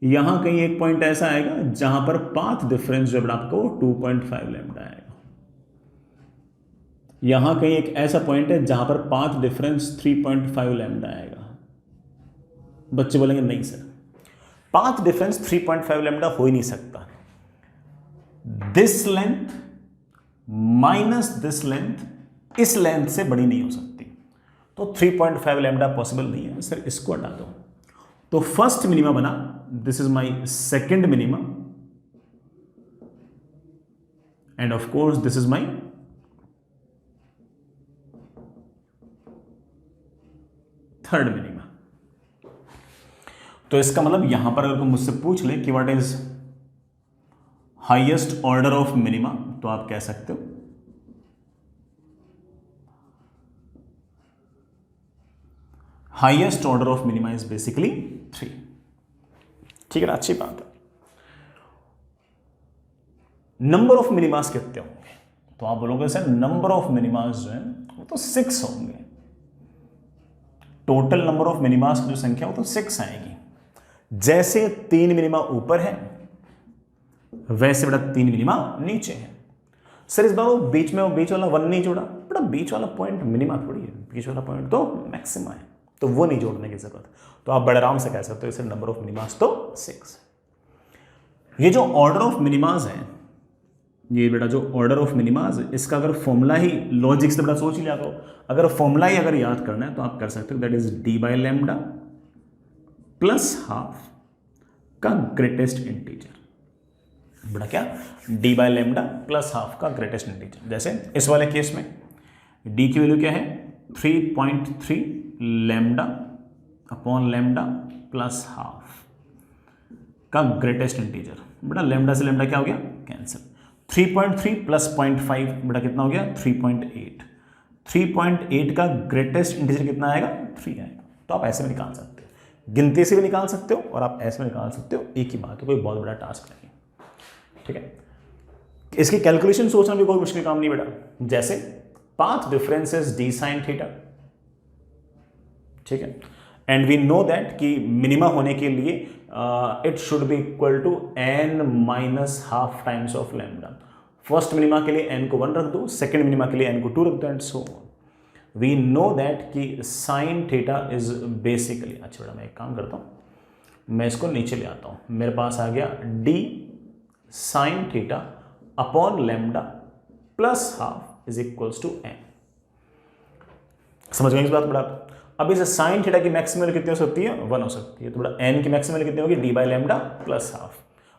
यहां कहीं एक पॉइंट ऐसा आएगा जहां पर पाथ डिफरेंस जो है आपको 2.5 लैम्डा आएगा। यहां कहीं एक ऐसा पॉइंट है जहां पर पाथ डिफरेंस 3.5 लैम्डा आएगा। बच्चे बोलेंगे नहीं सर पाथ डिफरेंस 3.5 लैम्डा हो ही नहीं सकता, this length minus this length इस लेंथ से बड़ी नहीं हो सकती, तो 3.5 लैम्डा पॉसिबल नहीं है सर, इसको हटा दो। तो फर्स्ट मिनिमा बना, this is my second minima, and of course this is my third minima. तो इसका मतलब यहां पर अगर तुम मुझसे पूछ ले कि what is highest order of minima, तो आप कह सकते हो highest order of minima is basically 3, ठीक है ना, अच्छी बात है। नंबर ऑफ मिनिमास कितने होंगे, तो आप बोलोगे सर नंबर ऑफ मिनिमास जो है वो तो 6 होंगे, टोटल नंबर ऑफ मिनिमास की जो संख्या वो तो 6 आएगी। जैसे 3 मिनिमा ऊपर है वैसे बेटा 3 मिनिमा नीचे है। सर इस बार वो बीच वाला 1 नहीं जोड़ा, बेटा बीच वाला पॉइंट मिनिमा थोड़ी है, बीच वाला पॉइंट तो मैक्सिमा है, तो वो नहीं जोड़ने की जरूरत। तो आप बड़े आराम से कह सकते हो इसे नंबर ऑफ मिनिमास तो 6। ये जो ऑर्डर ऑफ मिनिमास है ये बेटा जो ऑर्डर ऑफ मिनिमाज, इसका अगर फॉर्मूला ही लॉजिक से बेटा सोच ही लिया करो, अगर फॉर्मूला ही अगर याद करना है तो आप कर सकते हो, that is D by lambda plus half का ग्रेटेस्ट इंटीजर। बेटा क्या, D by lambda plus half का ग्रेटेस्ट इंटीजर। जैसे इस वाले केस में डी की वैल्यू क्या है 3.3 lambda upon lambda plus half का ग्रेटेस्ट इंटीजर। बेटा लैम्डा से लैम्डा क्या हो गया, कैंसिल। 3.3 प्लस 0.5 बेटा कितना हो गया 3.8। 3.8 का ग्रेटेस्ट इंटीजर कितना आएगा 3 आएगा। तो आप ऐसे में निकाल सकते हो, गिनती से भी निकाल सकते हो और आप ऐसे में निकाल सकते हो, एक ही बात है, कोई बहुत बड़ा टास्क नहीं। ठीक है, इसकी कैलकुलेशन सोचना भी कोई मुश्किल काम नहीं बेटा। जैसे path difference is D sine theta, ठीक है, एंड वी नो दैट कि मिनिमा होने के लिए it should be equal to n minus half times of lambda. First minima के लिए n को 1 रख दो, सेकेंड मिनिमा के लिए n को 2 रख दो, and so on. We know that कि साइन थीटा इज बेसिकली, अच्छा बेटा मैं एक काम करता हूँ, मैं इसको नीचे ले आता हूँ, मेरे पास आ गया d sine theta upon lambda plus half is equals to n। समझ गए इस बात बेटा? अब इस साइन थीटा की मैक्सिमम कितनी हो सकती है 1 हो सकती है, तो बेटा n की मैक्सिमम कितनी होगी D by lambda plus half.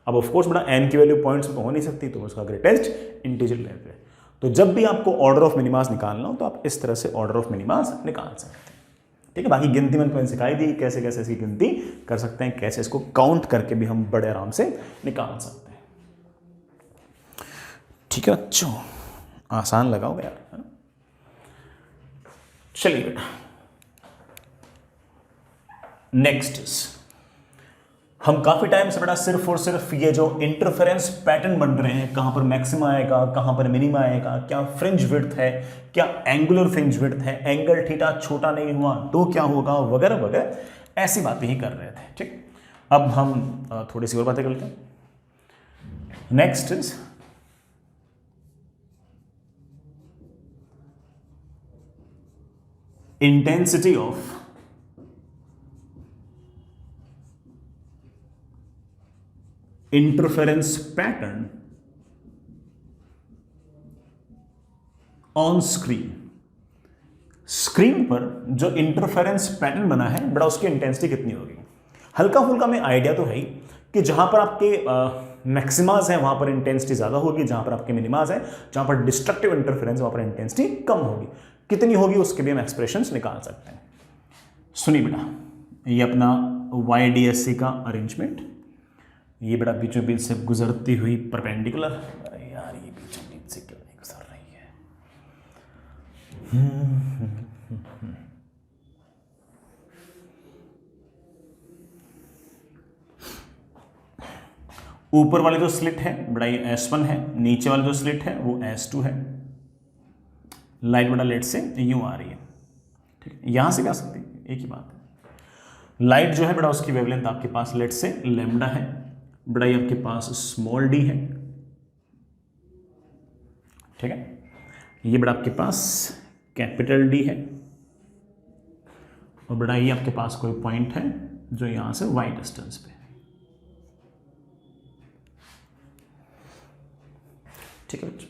अब ऑफ कोर्स बेटा n की वैल्यू पॉइंट्स में हो नहीं सकती, तो उसका ग्रेटेस्ट इंटीजर लेते हैं। तो जब भी आपको ऑर्डर ऑफ मिनिमास निकालना हो तो आप इस तरह से ऑर्डर ऑफ मिनिमास निकाल सकते हैं। ठीक है, बाकी गिनती मैंने सिखाई दी कैसे कैसे इसकी गिनती कर सकते हैं, कैसे इसको काउंट करके भी हम बड़े आराम से निकाल सकते हैं। ठीक है बच्चों, आसान लगाओगे यार, है ना? चलिए बेटा नेक्स्ट, हम काफी टाइम से बेटा सिर्फ और सिर्फ ये जो इंटरफेरेंस पैटर्न बन रहे हैं, कहां पर मैक्सिमा आएगा, कहां पर मिनिमा आएगा, क्या फ्रिंज विड्थ है, क्या एंगुलर फ्रिंज विड्थ है, एंगल थीटा छोटा नहीं हुआ तो क्या होगा, वगैरह वगैरह, ऐसी बातें ही कर रहे थे। ठीक, अब हम थोड़ी सी और बातें करते हैं। Next is intensity of interference pattern on screen. Screen पर जो इंटरफेरेंस पैटर्न बना है बड़ा, उसकी इंटेंसिटी कितनी होगी। हल्का फुल्का में आइडिया तो है ही कि जहां पर आपके मैक्सिमाज हैं वहां पर इंटेंसिटी ज्यादा होगी, जहां पर आपके मिनिमाज हैं, जहां पर डिस्ट्रक्टिव इंटरफेरेंस वहां पर इंटेंसिटी कम होगी। कितनी होगी उसके भी हम एक्सप्रेशंस निकाल सकते हैं। सुनिए बेटा, ये अपना YDSC का अरेंजमेंट, ये बेटा बीचों बीच से गुजरती हुई परपेंडिकुलर, यार ये बीचों बीच से क्यों नहीं गुजर रही है। ऊपर वाले जो स्लिट है बड़ा ये S1 है, नीचे वाला जो स्लिट है वो S2 है। लाइट बड़ा लेट से यूं आ रही है, ठीक है, यहां से क्या सकती है, एक ही बात है। लाइट जो है बड़ा उसकी वेवलेंथ आपके पास लेट से लैम्डा है, बड़ा ये आपके पास स्मॉल d है, ठीक है, ये बड़ा आपके पास कैपिटल D है, और बड़ा ये आपके पास कोई पॉइंट है जो यहां से y डिस्टेंस पे, ठीक है बच्चों।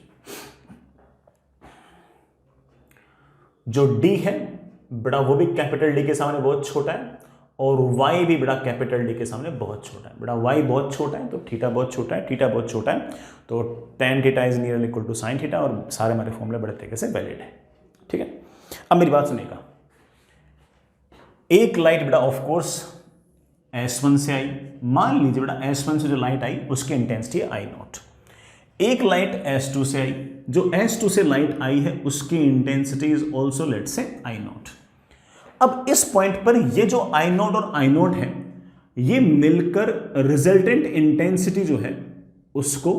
जो D है बड़ा वो भी कैपिटल D के सामने बहुत छोटा है, और y भी बड़ा कैपिटल D के सामने बहुत छोटा है। बड़ा y बहुत छोटा है तो थीटा बहुत छोटा है, थीटा बहुत छोटा है तो tan theta is near equal to sine theta, और सारे हमारे फॉर्मूले बड़े तरीके से वैलिड है। ठीक है, अब मेरी बात सुनिएगा, एक लाइट बेटा ऑफ कोर्स S1 से आई, मान लीजिए बेटा S1 से जो लाइट आई उसकी इंटेंसिटी I नॉट। एक लाइट S2 से आई, जो S2 से लाइट आई है उसकी इंटेंसिटी इज ऑल्सो लेट से I नॉट। अब इस पॉइंट पर ये जो I नॉट और I नॉट है ये मिलकर रिजल्टेंट इंटेंसिटी जो है उसको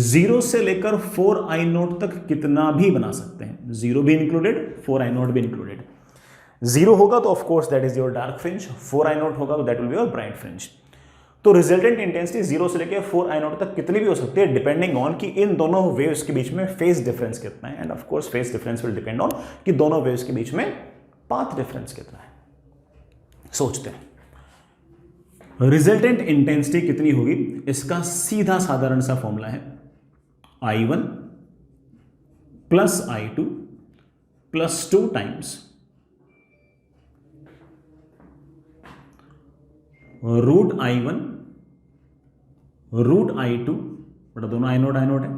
0 से लेकर 4I नॉट तक कितना भी बना सकते हैं, 0 भी इंक्लूडेड 4I नॉट भी इंक्लूडेड। 0 होगा तो of course that is your dark fringe, 4I not होगा तो that will be your bright fringe. तो रिजल्टेंट इंटेंसिटी 0 से लेकर 4I नॉट तक कितनी भी हो सकती है, डिपेंडिंग ऑन कि इन दोनों वेव्स के बीच में फेज डिफरेंस कितना है, and of course phase difference will depend on कि दोनों वेव्स के बीच में पाथ डिफरेंस कितना है। सोचते हैं रिजल्टेंट इंटेंसिटी कितनी होगी, इसका सीधा साधारण सा फॉर्मूला है I1 plus I2 plus 2 times root I1 root I2 बेटा दोनों आई नोट है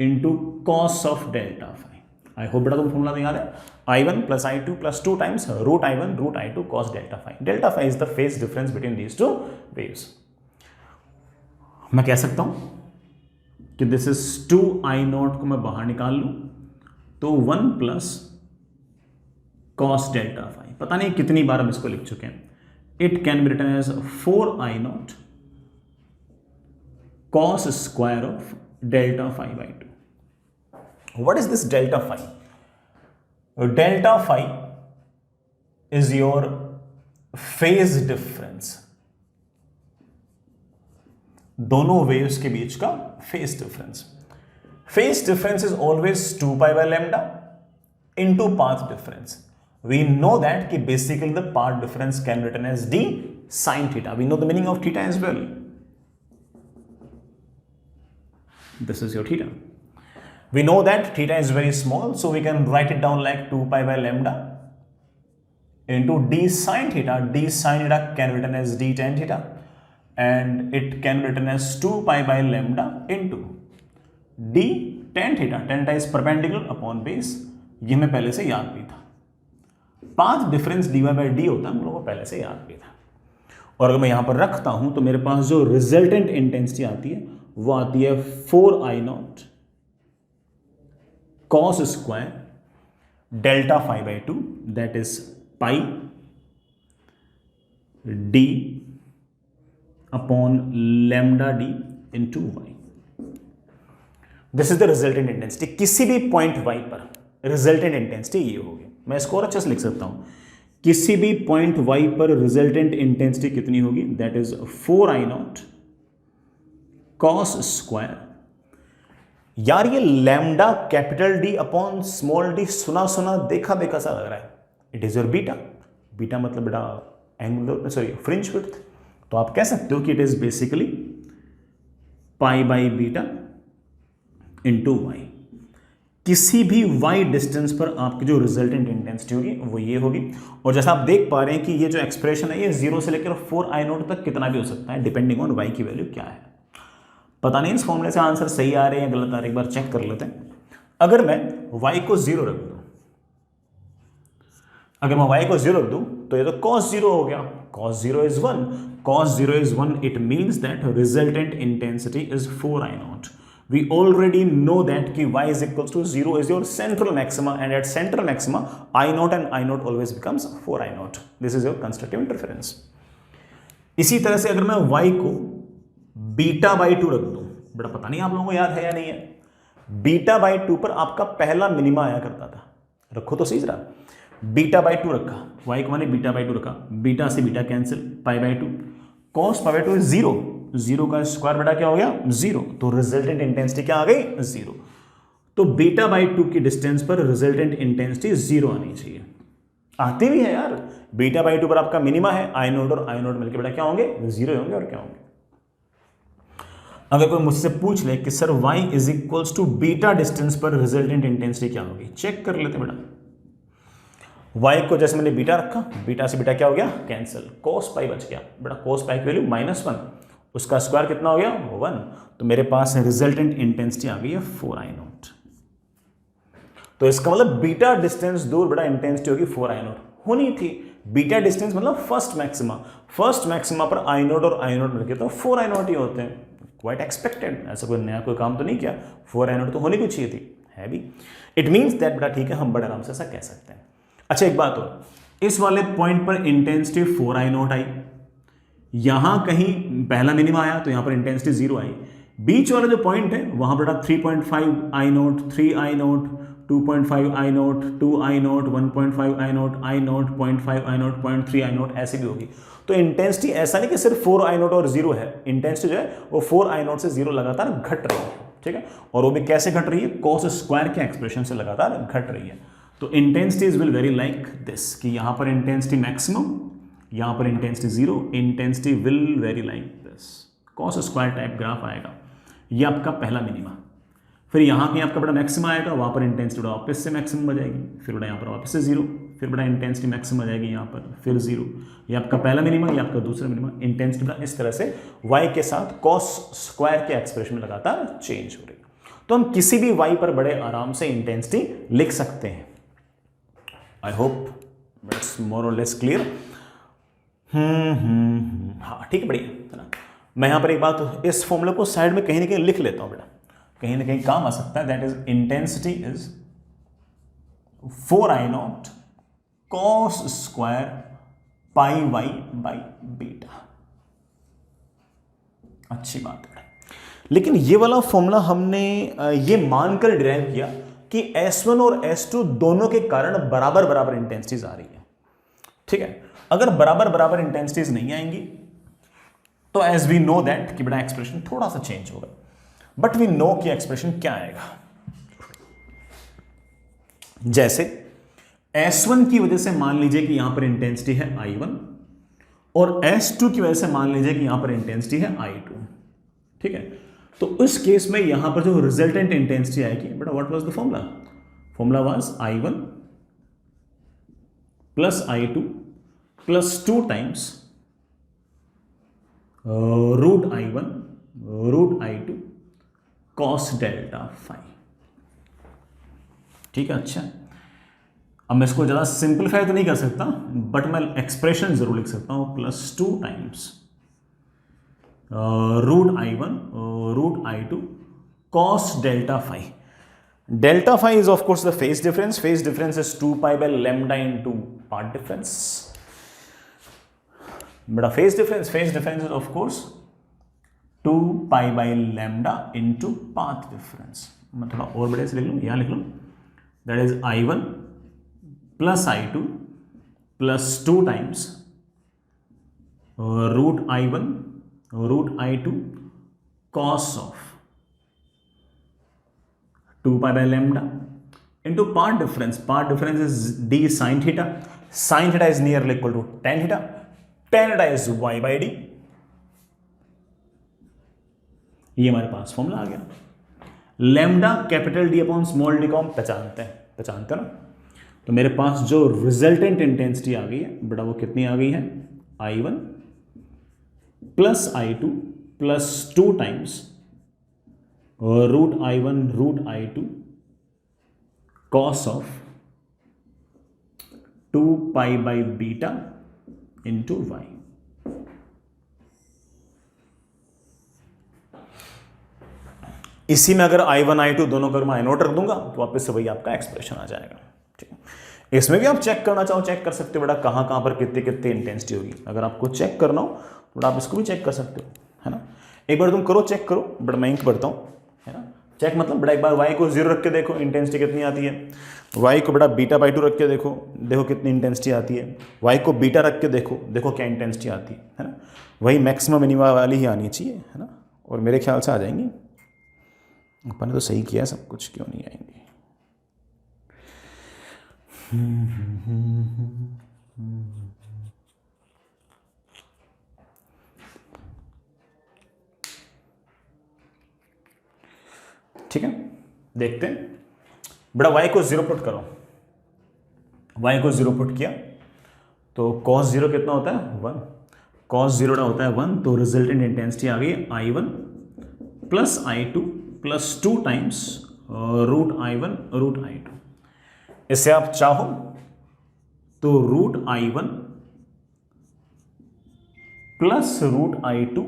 into cos of delta phi. I hope बेटा तुम फॉर्मूला याद है, I1 plus I2 plus 2 times root I1 root I2 cos delta phi. Delta phi is the phase difference between these two waves. मैं कह सकता हूं कि दिस इज 2I0 को मैं बाहर निकाल लूं तो 1 प्लस कॉस डेल्टा फाई। पता नहीं कितनी बार हम इसको लिख चुके हैं। It can be written as 4I0 cos square of delta phi by 2. What is this delta phi? Delta phi is your phase difference. दोनों waves के बीच का phase difference. Phase difference is always 2 pi by lambda into path difference. We know that कि basically the path difference can be written as d sin theta. We know the meaning of theta as well. This is your theta. We know that theta is very small, so we can write it down like 2 pi by lambda into d sin theta. D sin theta can be written as d tan theta, and it can be written as 2 pi by lambda into d tan theta. Tan theta is perpendicular upon base. ये मैं पहले से याद भी था। Path difference dy by D होता है, हम लोगों को पहले से याद भी था। और अगर मैं यहां पर रखता हूं तो मेरे पास जो रिजल्टेंट इंटेंसिटी आती है वो आती है 4I0 cos square delta phi by 2 that is pi D upon lambda D into Y. This is the resultant intensity. किसी भी पॉइंट वाई पर रिजल्टेंट इंटेंसिटी ये होगी। मैं इसको और अच्छे से लिख सकता हूं, किसी भी पॉइंट y पर रिजल्टेंट इंटेंसिटी कितनी होगी, that is 4I0 cos square. यार ये lambda capital D upon small D सुना सुना देखा देखा सा लग रहा है। It is your beta. Beta मतलब बेटा एंगुलर सॉरी फ्रिंज विड्थ। तो आप कह सकते हो कि it is basically pi by beta into Y. किसी भी y डिस्टेंस पर आपकी जो रिजल्टेंट इंटेंसिटी होगी वो ये होगी। और जैसा आप देख पा रहे हैं कि ये जो एक्सप्रेशन है ये 0 से लेकर 4I0 तक कितना भी हो सकता है डिपेंडिंग ऑन y की वैल्यू क्या है। पता नहीं इस फॉर्मूले से आंसर सही आ रहे हैं या गलत आ रहे हैं, एक बार चेक कर लेते हैं। अगर मैं y को 0 रख दूं, अगर मैं y को 0 रख दूं तो ये तो cos 0 हो गया। cos 0 is 1, cos 0 is 1, it means that resultant intensity is 4I0. We already know that कि y is equals to 0 is your central maxima, and at central maxima I0 and I0 always becomes 4I0. This is your constructive interference. इसी तरह से अगर मैं y को beta by 2 रख दूं, बड़ा पता नहीं आप लोगों को याद है या नहीं है, बीटा बाई 2 पर आपका पहला मिनिमा आया करता था। रखो तो सही जरा, बीटा बाई 2 रखा, y को मैंने बीटा बाई 2 रखा, बीटा से beta cancel, pi by 2, cos pi by 2 is 0, 0 का स्क्वायर बेटा क्या हो गया 0, तो रिजल्टेंट इंटेंसिटी क्या आ गई 0। तो बीटा बाई 2 की डिस्टेंस पर रिजल्टेंट इंटेंसिटी 0 आनी चाहिए। आती भी है यार, बीटा बाई 2 पर आपका मिनिमा है, I0 और I0 मिलकर बेटा क्या होंगे 0 होंगे और क्या होंगे। अगर कोई मुझसे पूछ ले कि sir y is equals to beta distance पर रिजल्टेंट इंटेंसिटी क्या होगी, चेक कर लेते बेटा। y को जैसे मैंने बीटा रखा, बीटा से बीटा क्या हो गया कैंसिल, कोस पाई बच गया बेटा, कोस पाई की वैल्यू -1, उसका स्क्वायर कितना हो गया 1, तो मेरे पास रिजल्टेंट इंटेंसिटी आ गई है 4I0। तो इसका मतलब बीटा डिस्टेंस दूर बेटा इंटेंसिटी होगी 4I0 होनी थी। बीटा डिस्टेंस मतलब फर्स्ट मैक्सिमा पर I0 और I0 मिलके तो 4I0 ही होते हैं। क्वाइट एक्सपेक्टेड, ऐसा कोई नया कोई काम तो नहीं किया, 4I0 तो होनी भी चाहिए थी, है भी। इट मीन्स दैट बेटा ठीक है, हम बड़े आराम से ऐसा कह सकते हैं। अच्छा एक बात और, इस वाले पॉइंट पर इंटेंसिटी 4I0 आई, यहां कहीं पहला मिनिमा आया तो यहां पर इंटेंसिटी 0 आई, बीच वाला जो पॉइंट है वहां पर 3.5I0, 3I0, 2.5I0, 2I0, 1.5I0, I0, 0.5I0, 0.3I0 ऐसे भी होगी। तो इंटेंसिटी ऐसा नहीं कि सिर्फ 4I0 और 0 है, इंटेंसिटी जो है वो 4I0 से 0 लगातार घट रही है, ठीक है। और वो भी कैसे घट रही है, कॉस स्क्वायर के एक्सप्रेशन से लगातार घट रही है। तो intensities will very like this कि यहां पर इंटेंसिटी मैक्सिमम, यहां पर intensity 0, intensity will very like this, cos square type graph आएगा। ये आपका पहला मिनिमा। फिर यहाँ पे आपका बड़ा मैक्सिमम आएगा, वहाँ पर इंटेंसिटी बड़ा वापस से मैक्सिमम आ जाएगी, फिर बड़ा यहाँ पर वापस से जीरो, फिर बड़ा इंटेंसिटी मैक्सिमम आ जाएगी यहाँ पर, फिर जीरो। ये आपका पहला मिनिमम, ये आपका दूसरा मिनिमम। इंटेंसिटी बड़ा इस तरह से y के साथ कॉस स्क्वायर के एक्सप्रेशन में लगातार चेंज हो रही है। तो हम किसी भी y पर बड़े आराम से इंटेंसिटी लिख सकते हैं। आई होप इट्स मोर और लेस क्लियर। हाँ ठीक है, बढ़िया है ना। मैं यहाँ पर एक बात, इस फॉर्मूला को साइड में कहीं ना कहीं लिख लेता हूँ बेटा, कहीं ना कहीं काम आ सकता है। That is intensity is 4I0 cos square pi y by beta. अच्छी बात है। लेकिन ये वाला फॉर्मूला हमने ये मानकर डिराइव किया कि S1 और S2 दोनों के कारण बराबर बराबर इंटेंसिटीज आ रही है। ठीक है, अगर बराबर बराबर इंटेंसिटीज नहीं आएंगी तो एज वी नो दैट कि बड़ा एक्सप्रेशन थोड़ा सा चेंज होगा, बट वी नो कि एक्सप्रेशन क्या आएगा। जैसे S1 की वजह से मान लीजिए कि यहां पर इंटेंसिटी है I1 और S2 की वजह से मान लीजिए कि यहां पर इंटेंसिटी है I2। ठीक है, तो उस केस में यहां पर जो रिजल्टेंट इंटेंसिटी आएगी, but what was the formula? Formula was I1 plus I2 plus 2 times root I1 root I2 cos delta phi. ठीक है, अच्छा। अब मैं इसको ज़्यादा सिंपलीफाई तो नहीं कर सकता, बट मैं एक्सप्रेशन जरूर लिख सकता हूं, plus 2 times root I1 root I2 cos delta phi. Delta phi is of course the phase difference. Phase difference is 2 pi by lambda into path difference. बड़ा phase difference is of course 2 pi by lambda into path difference. मैं थोड़ा और बड़े से लिख लूँ, यहाँ लिख लूँ, that is I1 plus I2 plus 2 times root I1 root I2 cos of 2 pi by lambda into path difference. Path difference is d sine theta. Sine theta is nearly equal to tan theta. Tan theta is y by D. ये हमारे पास formula आ गया। Lambda capital D upon small D को हम पहचानते हैं ना। तो मेरे पास जो रिजल्टेंट इंटेंसिटी आ गई है बेटा, वो कितनी आ गई है? I1 plus I2 plus 2 times root I1 root I2 cos of 2 pi by beta into Y. इसी में अगर I1 I2 दोनों कर मैं I0 रख दूंगा तो वापस से वही आपका एक्सप्रेशन आ जाएगा। ठीक है, इसमें भी आप चेक करना चाहो चेक कर सकते हो बेटा, कहां कहां पर कितनी कितनी इंटेंसिटी होगी। अगर आपको चेक करना हो तो आप इसको भी चेक कर सकते हो, है ना। एक बार तुम करो, चेक करो, बट मैं इंक बढ़ता हूं, है ना। चेक मतलब बड़ा एक बार y को 0 रख के देखो इंटेंसिटी कितनी आती है, y को बड़ा बीटा बाई 2 रख के देखो, देखो कितनी इंटेंसिटी आती है, y को बीटा रख के देखो, देखो क्या इंटेंसिटी आती है ना। वही मैक्सिमम मिनिमम वाली ही आनी चाहिए, है ना। और मेरे ख्याल से आ जाएंगी। अपन ने तो सही किया सब कुछ, क्यों नहीं आएंगे। ठीक है, देखते हैं बड़ा। y को 0 पुट करो, y को 0 पुट किया तो cos 0 कितना होता है? 1। cos 0 होता है 1, तो रिजल्टेंट इंटेंसिटी आ गई I1 plus I2 plus 2 times root I1 root I2। इससे आप चाहो तो root I1 plus root I2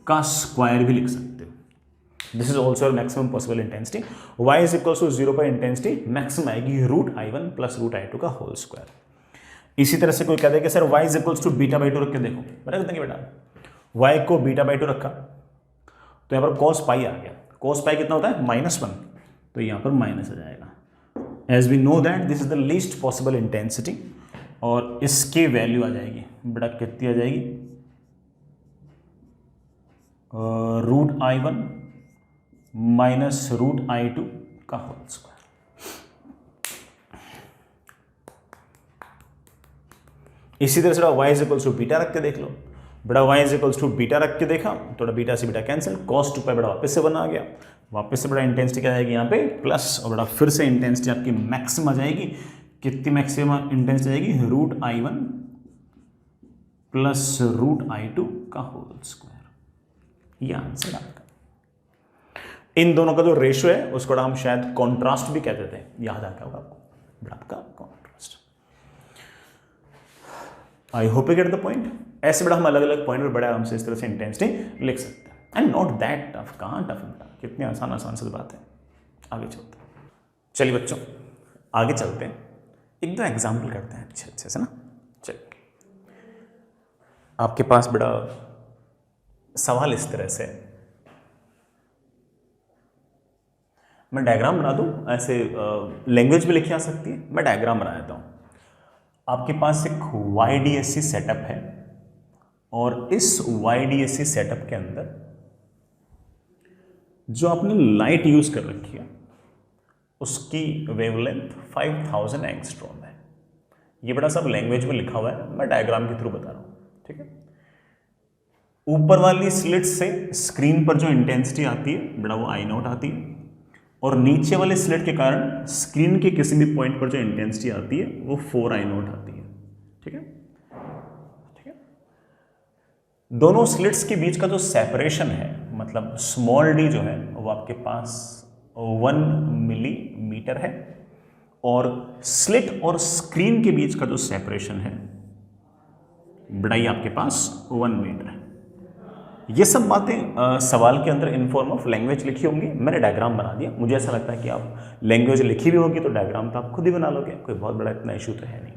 का स्क्वायर भी लिख सकते हो। This is also maximum possible intensity. y is equal to 0 पर इंटेंसिटी मैक्सिमम आएगी root I1 plus root I2 का होल स्क्वायर। इसी तरह से कोई कहता है कि sir y is equal to beta by 2 रख के देखो, बता देंगे बेटा। y को बीटा बाई 2 रखा तो यहां पर cos पाई आ गया। cos पाई कितना होता है? -1, तो यहां पर माइनस आ जाएगा। As we know that this is the least possible intensity, और इसकी वैल्यू आ जाएगी बेटा, कितनी आ जाएगी? Root I1 minus root I2 का होल स्क्वायर। इसी तरह से y is equal to beta रख के देख लो, बड़ा y is equals to beta रख के देखा, थोड़ा बीटा से बीटा कैंसिल, cos 2 पाई बड़ा वापस से 1 आ गया, वापस से बड़ा इंटेंसिटी क्या आएगी यहाँ पे प्लस, और बड़ा फिर से इंटेंसिटी आपकी मैक्सिमम आ जाएगी, कितनी मैक्सिमम इंटेंसिटी आएगी, root I1 plus root I2 का होल स्क्वायर। ये आंसर आपका। इन दोनों का जो रेशियो है उसको हम शायद कॉन्ट्रास्ट भी कहते थे, याद आ गया होगा आपको, बड़ा आपका contrast. I hope you get the point. ऐसे बड़ा हम अलग अलग पॉइंट पर बड़े आराम से इस तरह से इंटेंसिटी लिख सकते हैं, एंड नॉट दैट टफ। कहाँ टफ है, कितनी आसान आसान सी बात है। आगे चलते हैं, चलिए बच्चों आगे चलते हैं, एक दो एग्जाम्पल करते हैं अच्छे अच्छे से ना। चलिए, आपके पास बड़ा सवाल इस तरह से, मैं डायग्राम बना दूं, ऐसे लैंग्वेज भी लिखी जा सकती है, मैं डायग्राम बना देता हूं। आपके पास एक YDSC सेटअप है और इस YDSC सेटअप के अंदर जो आपने लाइट यूज कर रखी है उसकी वेवलेंथ 5000 एंगस्ट्रॉम है। ये बड़ा सब लैंग्वेज में लिखा हुआ है, मैं डायग्राम के थ्रू बता रहा हूं, ठीक है। ऊपर वाली स्लिट से स्क्रीन पर जो इंटेंसिटी आती है बड़ा वो I0 आती है, और नीचे वाले स्लिट के कारण स्क्रीन के किसी भी पॉइंट पर जो इंटेंसिटी आती है वो 4I0 आती है, ठीक है। ठीक है, दोनों स्लिट्स के बीच का जो सेपरेशन है, मतलब स्मॉल d जो है वो आपके पास 1 मिलीमीटर है, और स्लिट और स्क्रीन के बीच का जो सेपरेशन है बड़ाई आपके पास 1 मीटर है। ये सब बातें सवाल के अंदर इन फॉर्म ऑफ लैंग्वेज लिखी होंगी, मैंने डायग्राम बना दिया। मुझे ऐसा लगता है कि आप लैंग्वेज लिखी भी होगी तो डायग्राम तो आप खुद ही बना लोगे, कोई बहुत बड़ा इतना इशू तो है नहीं,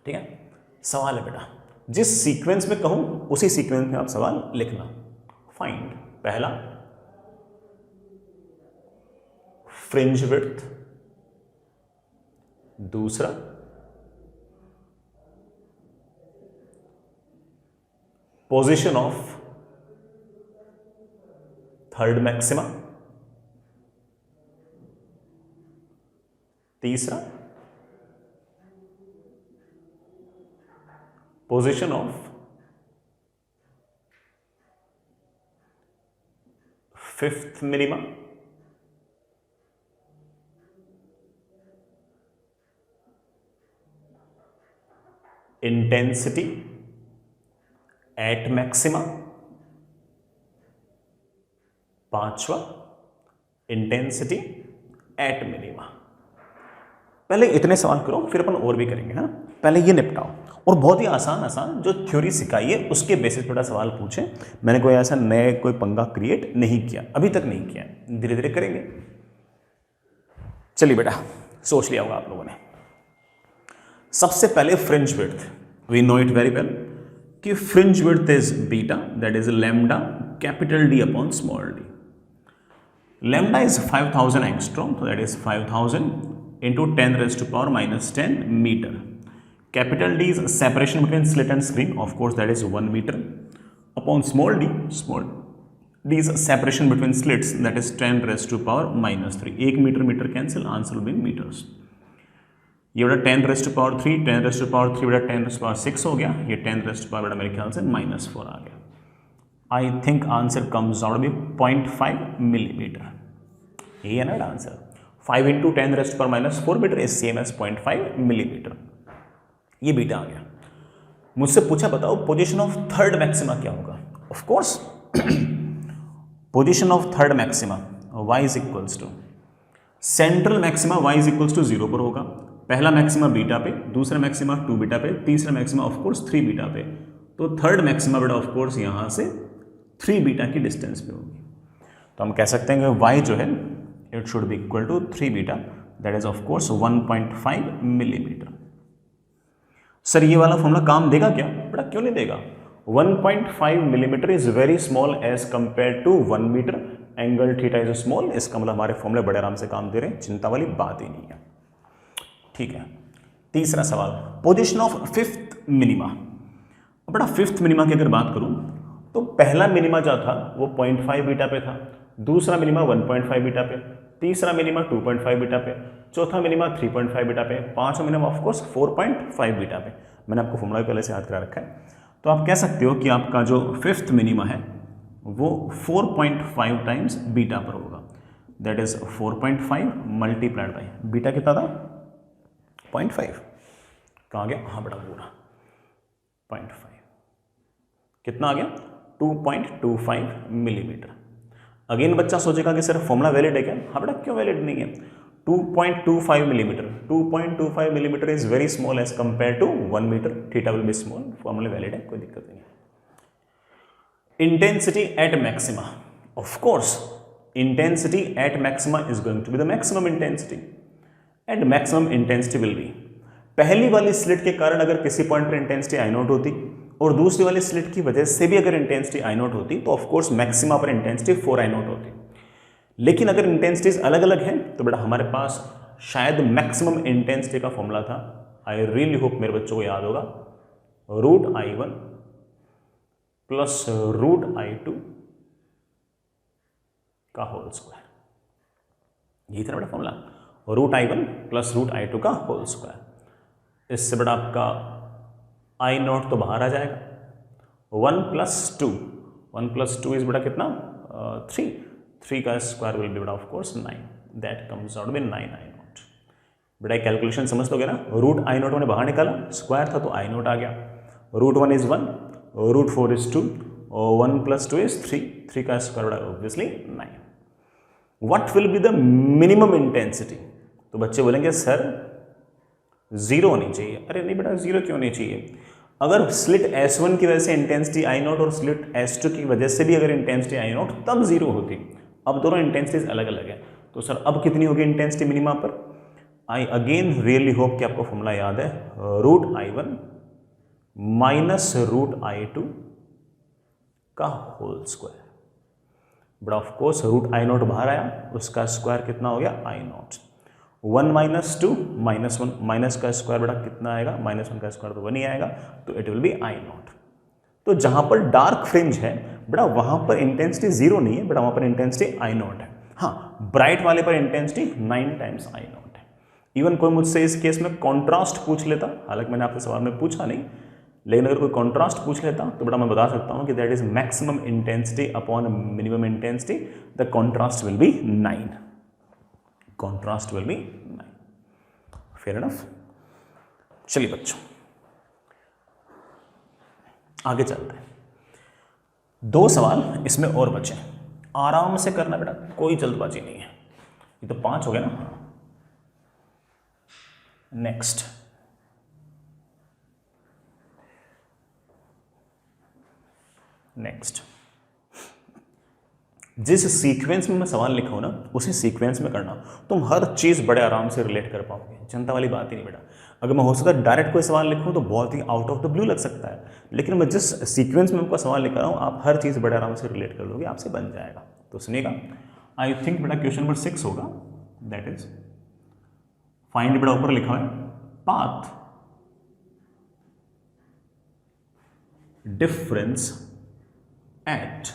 ठीक है। सवाल है बेटा, जिस सीक्वेंस में कहूं उसी सीक्वेंस में आप सवाल लिखना। फाइंड, पहला फ्रिंज विड्थ, दूसरा पोजीशन ऑफ थर्ड मैक्सिमा, तीसरा position of fifth minima, intensity at maxima, पांचवा इंटेंसिटी एट मिनिमा। पहले इतने सवाल करो, फिर अपन और भी करेंगे ना, पहले ये निपटाओ। और बहुत ही आसान आसान जो थ्योरी सिखाई है उसके बेसिस थोड़ा सवाल पूछे, मैंने कोई ऐसा नए कोई पंगा क्रिएट नहीं किया, अभी तक नहीं किया, धीरे धीरे करेंगे। चलिए बेटा, सोच लिया होगा आप लोगों ने। सबसे पहले fringe width, we know it very well कि fringe width is beta, that is lambda capital D upon small d। Lambda is 5000 angstrom, so that is 5000 into 10 raised to power minus 10 meter. Capital D is separation between slit and screen, of course that is 1 meter, upon small d is separation between slits, that is 10 raised to power minus 3. 1 metre cancel, answer will be in meters. ये बड़ा 10 raised to power 3, 10 raised to power 3 बड़ा 10 raised to power 6 हो गया, ये 10 raised to power बड़ा मेरे ख्याल से -4 आ गया। I think answer comes out to be 0.5 millimeter. यही है ना answer. 5 into 10 raised to power -4 metre is same as 0.5 millimeter. ये बीटा आ गया। मुझसे पूछा बताओ पोजीशन ऑफ थर्ड मैक्सिमा क्या होगा। Of course position of third maxima y is equals to central maxima y is equals to 0 पर होगा। पहला मैक्सिमा बीटा पे, दूसरा मैक्सिमा 2 बीटा पे, तीसरा मैक्सिमा ऑफ कोर्स 3 बीटा पे। तो थर्ड मैक्सिमा बेटा ऑफ कोर्स यहाँ से 3 बीटा की डिस्टेंस पे होगी। तो हम कह सकते हैं कि y जो है it should be equal to 3 beta, that is of course 1.5 millimetre. Sir ये वाला फॉर्मूला काम देगा क्या बेटा? क्यों नहीं देगा? 1.5 millimetre is very small as compare to 1 metre, angle theta is small, इसका मतलब हमारे फॉर्मूले बड़े आराम से काम दे रहे हैं, चिंता वाली बात ही नहीं है। ठीक है, तीसरा सवाल, पोजीशन ऑफ फिफ्थ मिनिमा। बेटा फिफ्थ मिनिमा की अगर बात करूं तो पहला मिनिमा जो था वो 0.5 बीटा पे था, दूसरा मिनिमा 1.5 बीटा पे, तीसरा मिनिमा 2.5 बीटा पे, चौथा मिनिमा 3.5 बीटा पे, पांचवा मिनिमा ऑफ कोर्स 4.5 बीटा पे। मैंने आपको फॉर्मूला पहले से याद करा रखा है। तो आप कह सकते हो कि आपका जो फिफ्थ मिनिमा है वो 4.5 टाइम्स बीटा पर होगा। That is 4.5 multiplied by beta कितना था 0.5, कहाँ गया, हाँ बेटा पूरा 0.5, कितना आ गया 2.25 मिलीमीटर। अगेन बच्चा सोचेगा कि सर फॉर्मूला वैलिड है क्या, हाँ बेटा क्यों वैलिड नहीं है, 2.25 millimetre, 2.25 millimetre is very small as compare to 1 metre, theta will be small, formula valid है, कोई दिक्कत नहीं है। Intensity at maxima, of course intensity at maxima is going to be the maximum intensity and maximum intensity will be, पहली वाली slit के कारण अगर किसी पॉइंट पर इंटेंसिटी आई नॉट होती और दूसरी वाली स्लिट की वजह से भी अगर इंटेंसिटी आई नॉट होती तो ऑफ कोर्स मैक्सिमा पर इंटेंसिटी 4 आई नॉट होती। लेकिन अगर इंटेंसिटीज अलग अलग हैं तो बेटा हमारे पास शायद मैक्सिमम इंटेंसिटी का फॉर्मूला था, आई रियली होप मेरे बच्चों को याद होगा, √I1 प्लस √I2 का होल स्क्वायर, यही था बेटा फॉर्मूला, √I1 प्लस √I2 का होल स्क्वायर। इससे बड़ा आपका I0 तो बाहर आ जाएगा, 1 + 2 इज बड़ा कितना 3 का स्क्वायर विल बी बड़ा of course 9, that comes out with 9I0। बेटा कैलकुलेशन समझ लोगे ना, √I0 मैंने बाहर निकाला, स्क्वायर था तो I0 आ गया, √1 इज 1, √4 इज 2 और 1 + 2 इज 3 का स्क्वायर बड़ा obviously 9। What will be the minimum intensity, तो बच्चे बोलेंगे सर 0 होनी चाहिए, अरे नहीं बेटा 0 क्यों नहीं चाहिए, अगर स्लिट S1 की वजह से इंटेंसिटी I0 और स्लिट S2 की वजह से भी अगर इंटेंसिटी I0 तब 0 होती, अब दोनों इंटेंसिटीज अलग अलग है, तो सर अब कितनी होगी इंटेंसिटी मिनिमा पर, आई अगेन रियली होप कि आपको फॉर्मूला याद है, √I1 माइनस √I2 का whole square, but of course √I0 बाहर आया, उसका स्क्वायर कितना हो गया I0, 1 - 2 -1, माइनस का स्क्वायर बेटा कितना आएगा, -1 का स्क्वायर तो 1 ही आएगा, तो इट विल बी I0। तो जहां पर डार्क फ्रिंज है बेटा वहां पर इंटेंसिटी 0 नहीं है बेटा, वहां पर इंटेंसिटी I0 है, हाँ ब्राइट वाले पर इंटेंसिटी 9 टाइम्स I0 है। इवन कोई मुझसे इस केस में कॉन्ट्रास्ट पूछ लेता, हालांकि मैंने आपसे सवाल में पूछा नहीं, लेकिन अगर कोई कॉन्ट्रास्ट पूछ लेता तो बेटा मैं बता सकता हूं कि that is maximum intensity upon minimum intensity, the contrast will be 9, contrast will be 9, fair enough. चलिए बच्चों आगे चलते हैं, 2 सवाल इसमें और बचे, आराम से करना बेटा, कोई जल्दबाजी नहीं है, ये तो 5 हो गया ना। नेक्स्ट जिस सीक्वेंस में मैं सवाल लिखा हूं ना उसी सीक्वेंस में करना, तुम हर चीज बड़े आराम से रिलेट कर पाओगे, चिंता वाली बात ही नहीं बेटा। अगर मैं हो सकता है डायरेक्ट कोई सवाल लिखूं तो बहुत ही आउट ऑफ द ब्लू लग सकता है, लेकिन मैं जिस सीक्वेंस में आपका सवाल लिख रहा हूं आप हर चीज बड़े आराम से रिलेट कर लोगे, आपसे बन जाएगा। तो सुनिएगा, आई थिंक बेटा क्वेश्चन नंबर 6 होगा, दैट इज फाइंड, बेटा ऊपर लिखा है path difference at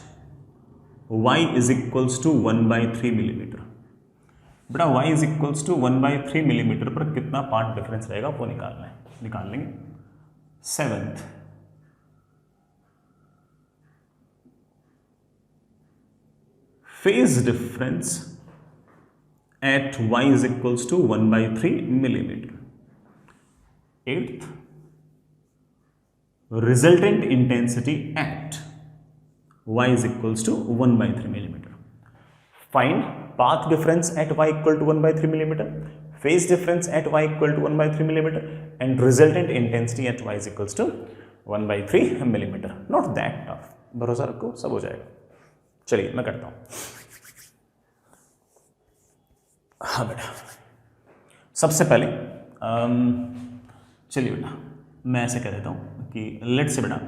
y is equals to 1/3 millimetre. बेटा y is equals to 1/3 millimetre पर कितना पार्ट डिफरेंस रहेगा वो निकालना है, निकाल लेंगे। 7th phase difference at y is equals to 1/3 millimetre. 8th resultant intensity at y is equals to 1/3 millimeter. Find path difference at y equal to 1/3 millimeter, phase difference at y equal to 1/3 millimeter, and resultant intensity at y is equals to 1/3 millimeter. Not that tough. भरोसा रखो सब हो जाएगा। चलिए मैं करता हूँ। हाँ बेटा, सबसे पहले चलिए बेटा मैं ऐसे कह देता हूँ कि लेट से बेटा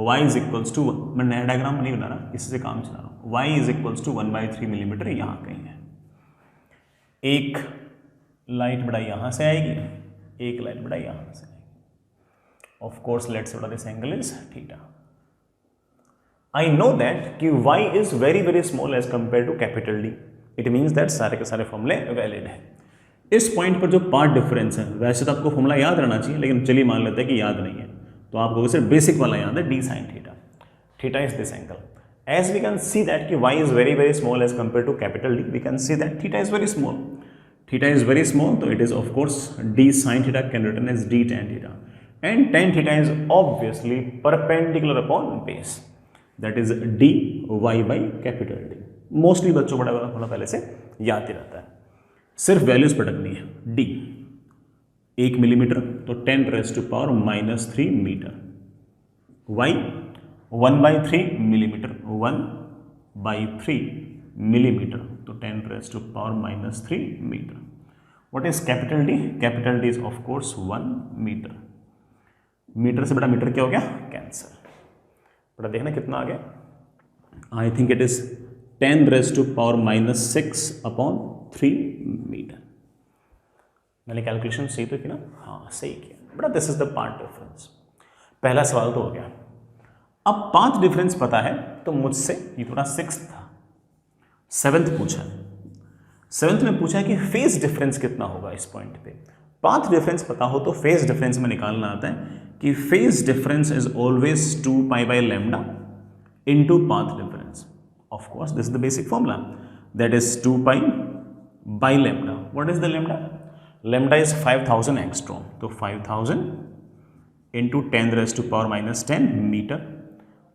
y इज इक्वल्स टू, मैं नया डायग्राम नहीं बना रहा, इससे काम चला रहा हूँ, y is equals to 1/3 millimetre यहाँ कहीं है। एक लाइट बड़ा यहाँ से आएगी, एक लाइट बड़ा यहाँ से आएगी। ऑफ कोर्स लेट्स बड़ा this angle is theta. I know that कि y is very very small as compare to capital D, it means that सारे के सारे फॉर्मूले वैलिड है। इस पॉइंट पर जो पार्ट डिफरेंस है, वैसे तो आपको फॉर्मूला याद रहना चाहिए, लेकिन चलिए मान लेते हैं कि याद नहीं है, तो आपको सिर्फ बेसिक वाला याद है, D sine theta, theta is this angle. As we can see that कि y is very very small as compared to capital D, we can see that theta is very small. Theta is very small, so it is of course d sin theta can written as d tan theta, and tan theta is obviously perpendicular upon base, that is dy by capital D. Mostly बच्चों बड़ा वाला थोड़ा पहले से याद ही रहता है, सिर्फ वैल्यूज पटकनी है. d 1 मिलीमीटर तो 10⁻³ मीटर, y 1/3 मिलीमीटर, 1/3 मिलीमीटर तो 10⁻³ metre. What is capital D? Capital D is of course 1 metre. Metre से बड़ा मीटर क्या हो गया? कैंसर. बड़ा देखना कितना आ गया, I think it is 10⁻⁻⁶/3 metre. मैंने कैलकुलेशन सही तो की ना? हाँ सही किया. बड़ा this is the part difference. पहला सवाल तो हो गया. अब 5 डिफरेंस पता है तो मुझसे ये थोड़ा 6th था, 7th पूछा है. 7th में पूछा है कि फेज डिफरेंस कितना होगा इस पॉइंट पे. पाथ डिफरेंस पता हो तो फेज डिफरेंस में निकालना आता है कि phase difference is always 2π/λ into path difference. Of course this is the basic formula, that is 2π/λ. What is the lambda? Lambda is 5000 angstrom, तो 5000 into 10⁻⁻10 meter,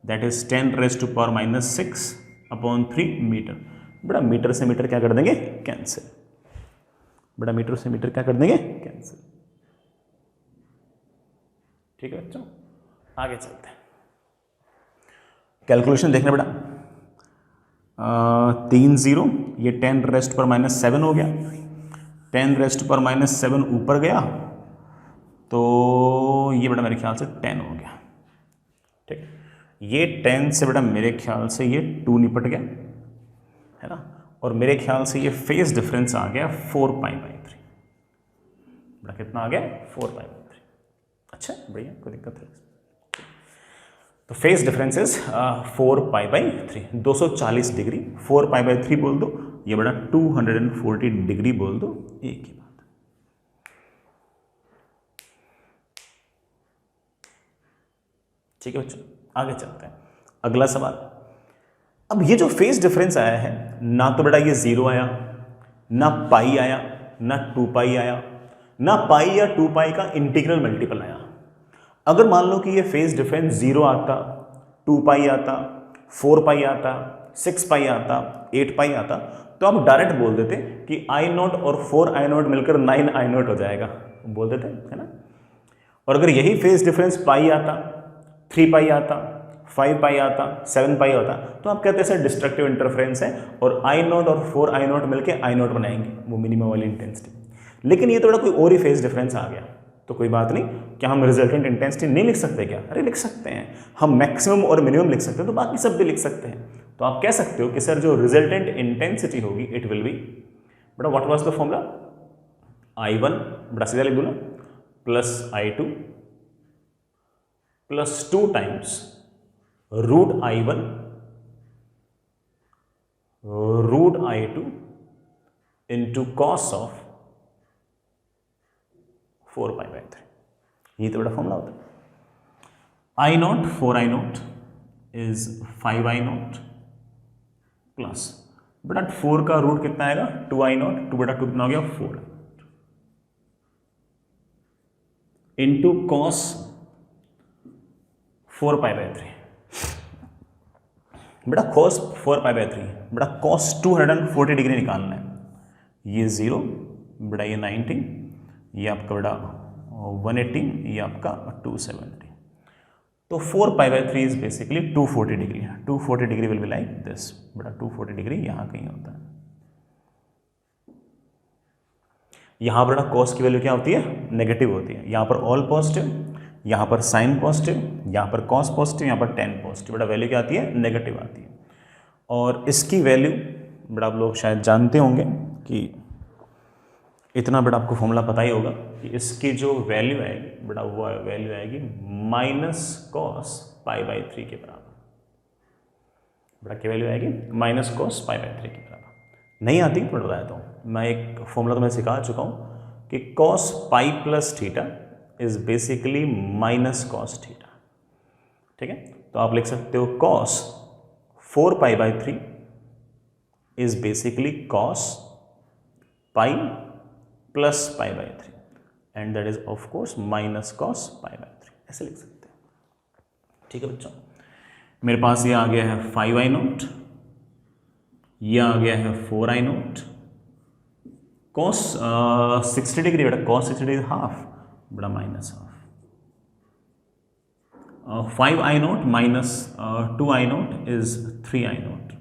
that is 10⁻⁻⁶/3 meter. बड़ा मीटर से meter क्या कर देंगे? कैंसिल. बड़ा meter से meter क्या कर देंगे? कैंसिल. ठीक है बच्चों, आगे चलते हैं. कैलकुलेशन देखना बड़ा. 3 0, ये 10⁻⁻7 हो गया. 10⁻⁻7 ऊपर गया तो ये बड़ा मेरे ख्याल से 10 हो गया. ठीक, ये 10 से बड़ा मेरे ख्याल से ये 2 निपट गया है ना, और मेरे ख्याल से ये फेज डिफरेंस आ गया 4π/3. बड़ा कितना आ गया? 4π/3. अच्छा बढ़िया, कोई दिक्कत है? तो फेज डिफरेंस इज 4π/3, 240 डिग्री. 4π/3 बोल दो, ये बड़ा 240 डिग्री बोल दो, एक ही बात. ठीक है बच्चों, आगे चलते हैं. अगला सवाल. अब ये जो फेज डिफरेंस आया है, ना तो बेटा ये 0 आया, ना पाई आया, ना 2π आया, ना पाई या 2π का इंटीग्रल मल्टीपल आया. अगर मान लो कि ये फेज डिफरेंस 0 आता, 2π आता, 4π आता, 6π आता, 8π आता, तो आप डायरेक्ट बोल देते कि I0 और 4I0 मिलकर 9I0 हो जाएगा, बोल देते है ना. और अगर यही फेज डिफरेंस पाई आता, 3π आता, 5π आता, 7π आता, तो आप कहते हैं सर डिस्ट्रक्टिव इंटरफेरेंस है और I0 और 4I0 मिलकर I0 बनाएंगे, वो मिनिमम वाली इंटेंसिटी. लेकिन ये थोड़ा कोई और ही फेज डिफरेंस आ गया तो कोई बात नहीं. क्या हम रिजल्टेंट इंटेंसिटी नहीं लिख सकते क्या? अरे लिख सकते हैं. हम मैक्सिमम और मिनिमम लिख सकते हैं, तो बाकी सब भी लिख सकते हैं. तो आप कह सकते हो कि सर जो रिजल्टेंट इंटेंसिटी होगी इट विल बी, बड़ा what was the formula? I1 बड़ा सीधा लिख दो ना, plus I2 plus 2 times √I1 √I2 into cos of 4π/3. ये तो बड़ा फॉर्मूला होता है. I0 4I0 is 5I0 plus बटा 4 का रूट कितना आएगा? 2I0, 2/2 कितना हो गया? 4 इंटू कॉस 4π/3. बेटा कॉस 4π/3, बेटा कॉस 240 डिग्री निकालना है. ये 0, बेटा ये 90, ये आपका बेटा 180, ये आपका 270. तो 4π/3 is basically 240 degree. 240 degree will be like this. बेटा 240 डिग्री यहाँ कहीं होता है. यहाँ पर बेटा कॉस की वैल्यू क्या होती है? नेगेटिव होती है. यहाँ पर ऑल पॉजिटिव, यहाँ पर साइन पॉजिटिव, यहाँ पर कॉस पॉजिटिव, यहाँ पर टेन पॉजिटिव. बेटा वैल्यू क्या आती है? नेगेटिव आती है. और इसकी वैल्यू बेटा आप लोग शायद जानते होंगे कि इतना बेटा आपको फॉर्मूला पता ही होगा कि इसकी जो वैल्यू आएगी बेटा वो वैल्यू आएगी माइनस कॉस π/3 के बराबर. बेटा क्या वैल्यू आएगी? माइनस कॉस π/3 के बराबर. नहीं आती तो बताया तो मैं एक फॉर्मूला तो मैं सिखा चुका हूँ कि cos π + θ is basically minus cos theta. ठीक है, तो आप लिख सकते हो cos 4π/3 is basically cos pi plus π/3 and that is of course minus cos π/3, ऐसे लिख सकते हैं। ठीक है बच्चों, मेरे पास ये आ गया है 5i0, ये आ गया है 4i0, cos 60 डिग्री बेटा, cos 60 डिग्री हाफ बड़ा minus half, 5i0 minus 2i0 is 3i0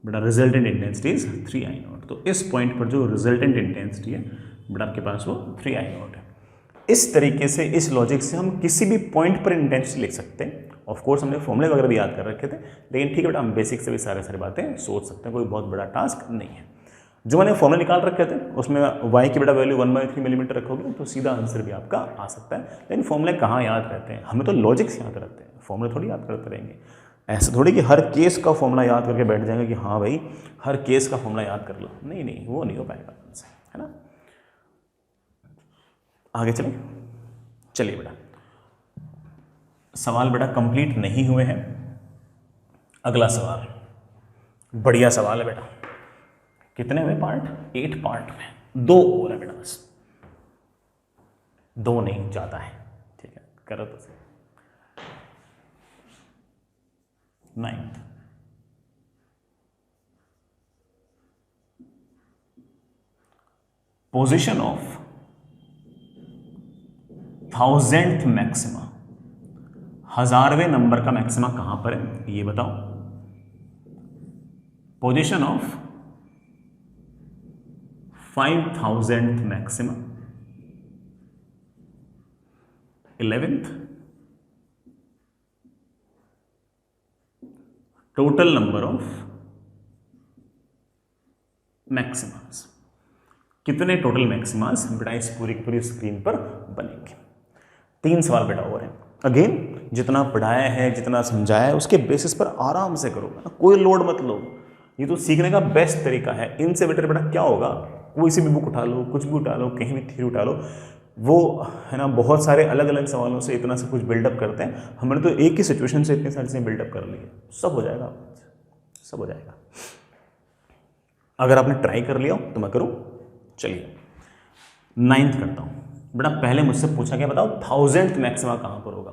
बेटा, रिजल्टेंट इंटेंसिटी इज 3i0। तो इस पॉइंट पर जो रिजल्टेंट इंटेंसिटी है बेटा आपके पास वो 3i0 है। इस तरीके से, इस लॉजिक से हम किसी भी पॉइंट पर इंटेंसिटी लिख सकते हैं। ऑफ कोर्स हमने फॉर्मूले वगैरह भी याद कर रखे थे, लेकिन ठीक है बेटा, हम बेसिक से भी सारी बातें सोच सकते हैं, कोई बहुत बड़ा टास्क नहीं है। जो मैंने फॉर्मूला निकाल रखे थे उसमें y की बेटा वैल्यू 1/3 मिलीमीटर रखोगे तो सीधा आंसर भी आपका आ सकता है। लेकिन फॉर्मूले कहाँ याद रहते हैं, हमें तो लॉजिक्स याद रहते हैं, फॉर्मूले थोड़ी याद करते रहेंगे। ऐसा थोड़ी कि हर केस का फॉर्मूला याद करके बैठ जाएंगे कि हाँ भाई हर केस का फॉर्मूला याद कर लो, नहीं, वो नहीं हो पाएगा आंसर, है ना। आगे चलिए बेटा, सवाल बेटा कंप्लीट नहीं हुए हैं। अगला सवाल बढ़िया सवाल है बेटा। कितने हुए पार्ट? 8 पार्ट में 2 और है बेटा, बस 2 नहीं ज़्यादा है। ठीक है, करो तो सही। 9th position of 1000th maxima, 1000वें नंबर का मैक्सिमा कहां पर है ये बताओ। Position of 5000th maxima, 11th total number of maximas. कितने टोटल मैक्सिमास बेटा इस पूरी की पूरी स्क्रीन पर बनेंगे। 3 सवाल बेटा और हैं। अगेन जितना पढ़ाया है, जितना समझाया है, उसके बेसिस पर आराम से करो, कोई लोड मत लो। ये तो सीखने का बेस्ट तरीका है। इनसे बेटर बेटा क्या होगा, कोई सी भी बुक उठा लो, कुछ भी उठा लो, कहीं भी थ्योरी उठा लो, वो है ना बहुत सारे अलग अलग सवालों से इतना से कुछ बिल्डअप करते हैं। हमने तो एक ही सिचुएशन से इतनी सारी चीज़ें बिल्डअप कर ली है, सब हो जाएगा, सब हो जाएगा। अगर आपने ट्राई कर लिया तो मैं करूँ। चलिए 9th करता हूँ बेटा। पहले मुझसे पूछा क्या, बताओ 1000th मैक्सिमा कहाँ पर होगा।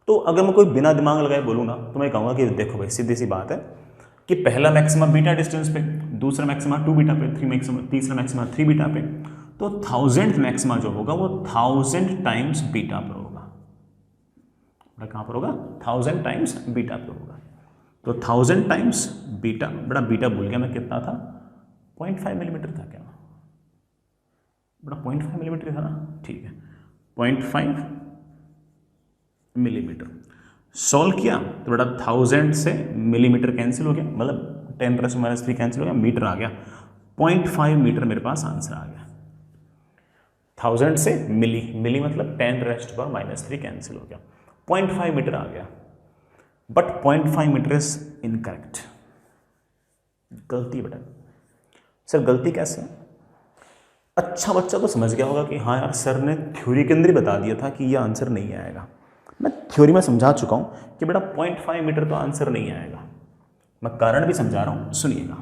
तो अगर मैं कोई बिना दिमाग लगाए बोलूँ ना तो मैं कहूँगा कि देखो भाई सीधी सी बात है कि पहला मैक्सिमा बीटा डिस्टेंस पे, दूसरा मैक्सिमा 2 बीटा पे, तीसरा मैक्सिमा 3 बीटा पे। तो 1000th मैक्सिमा जो होगा वो 1000 टाइम्स बीटा पर होगा। बेटा कहाँ पर होगा? 1000 टाइम्स बीटा पर होगा। तो 1000 टाइम्स बीटा, बेटा बीटा भूल गया मैं कितना था, 0.5 मिलीमीटर था क्या बेटा? 0.5 मिलीमीटर था ना, ठीक है, 0.5 मिलीमीटर। सॉल्व किया तो बेटा 1000 से मिलीमीटर कैंसिल हो गया, मतलब 10⁻³ कैंसिल हो गया, मीटर आ गया। 0.5 मीटर मेरे पास आंसर आ गया। 1000 से मिली मतलब 10⁻³ कैंसिल हो गया, 0.5 मीटर आ गया। But 0.5 metre is incorrect. गलती बेटा। सर गलती कैसे? अच्छा बच्चा तो समझ गया होगा कि हाँ यार सर ने थ्योरी के अंदर ही बता दिया था कि ये आंसर नहीं आएगा। मैं थ्योरी में समझा चुका हूँ कि बेटा 0.5 मीटर तो आंसर नहीं आएगा। मैं कारण भी समझा रहा हूँ, सुनिएगा।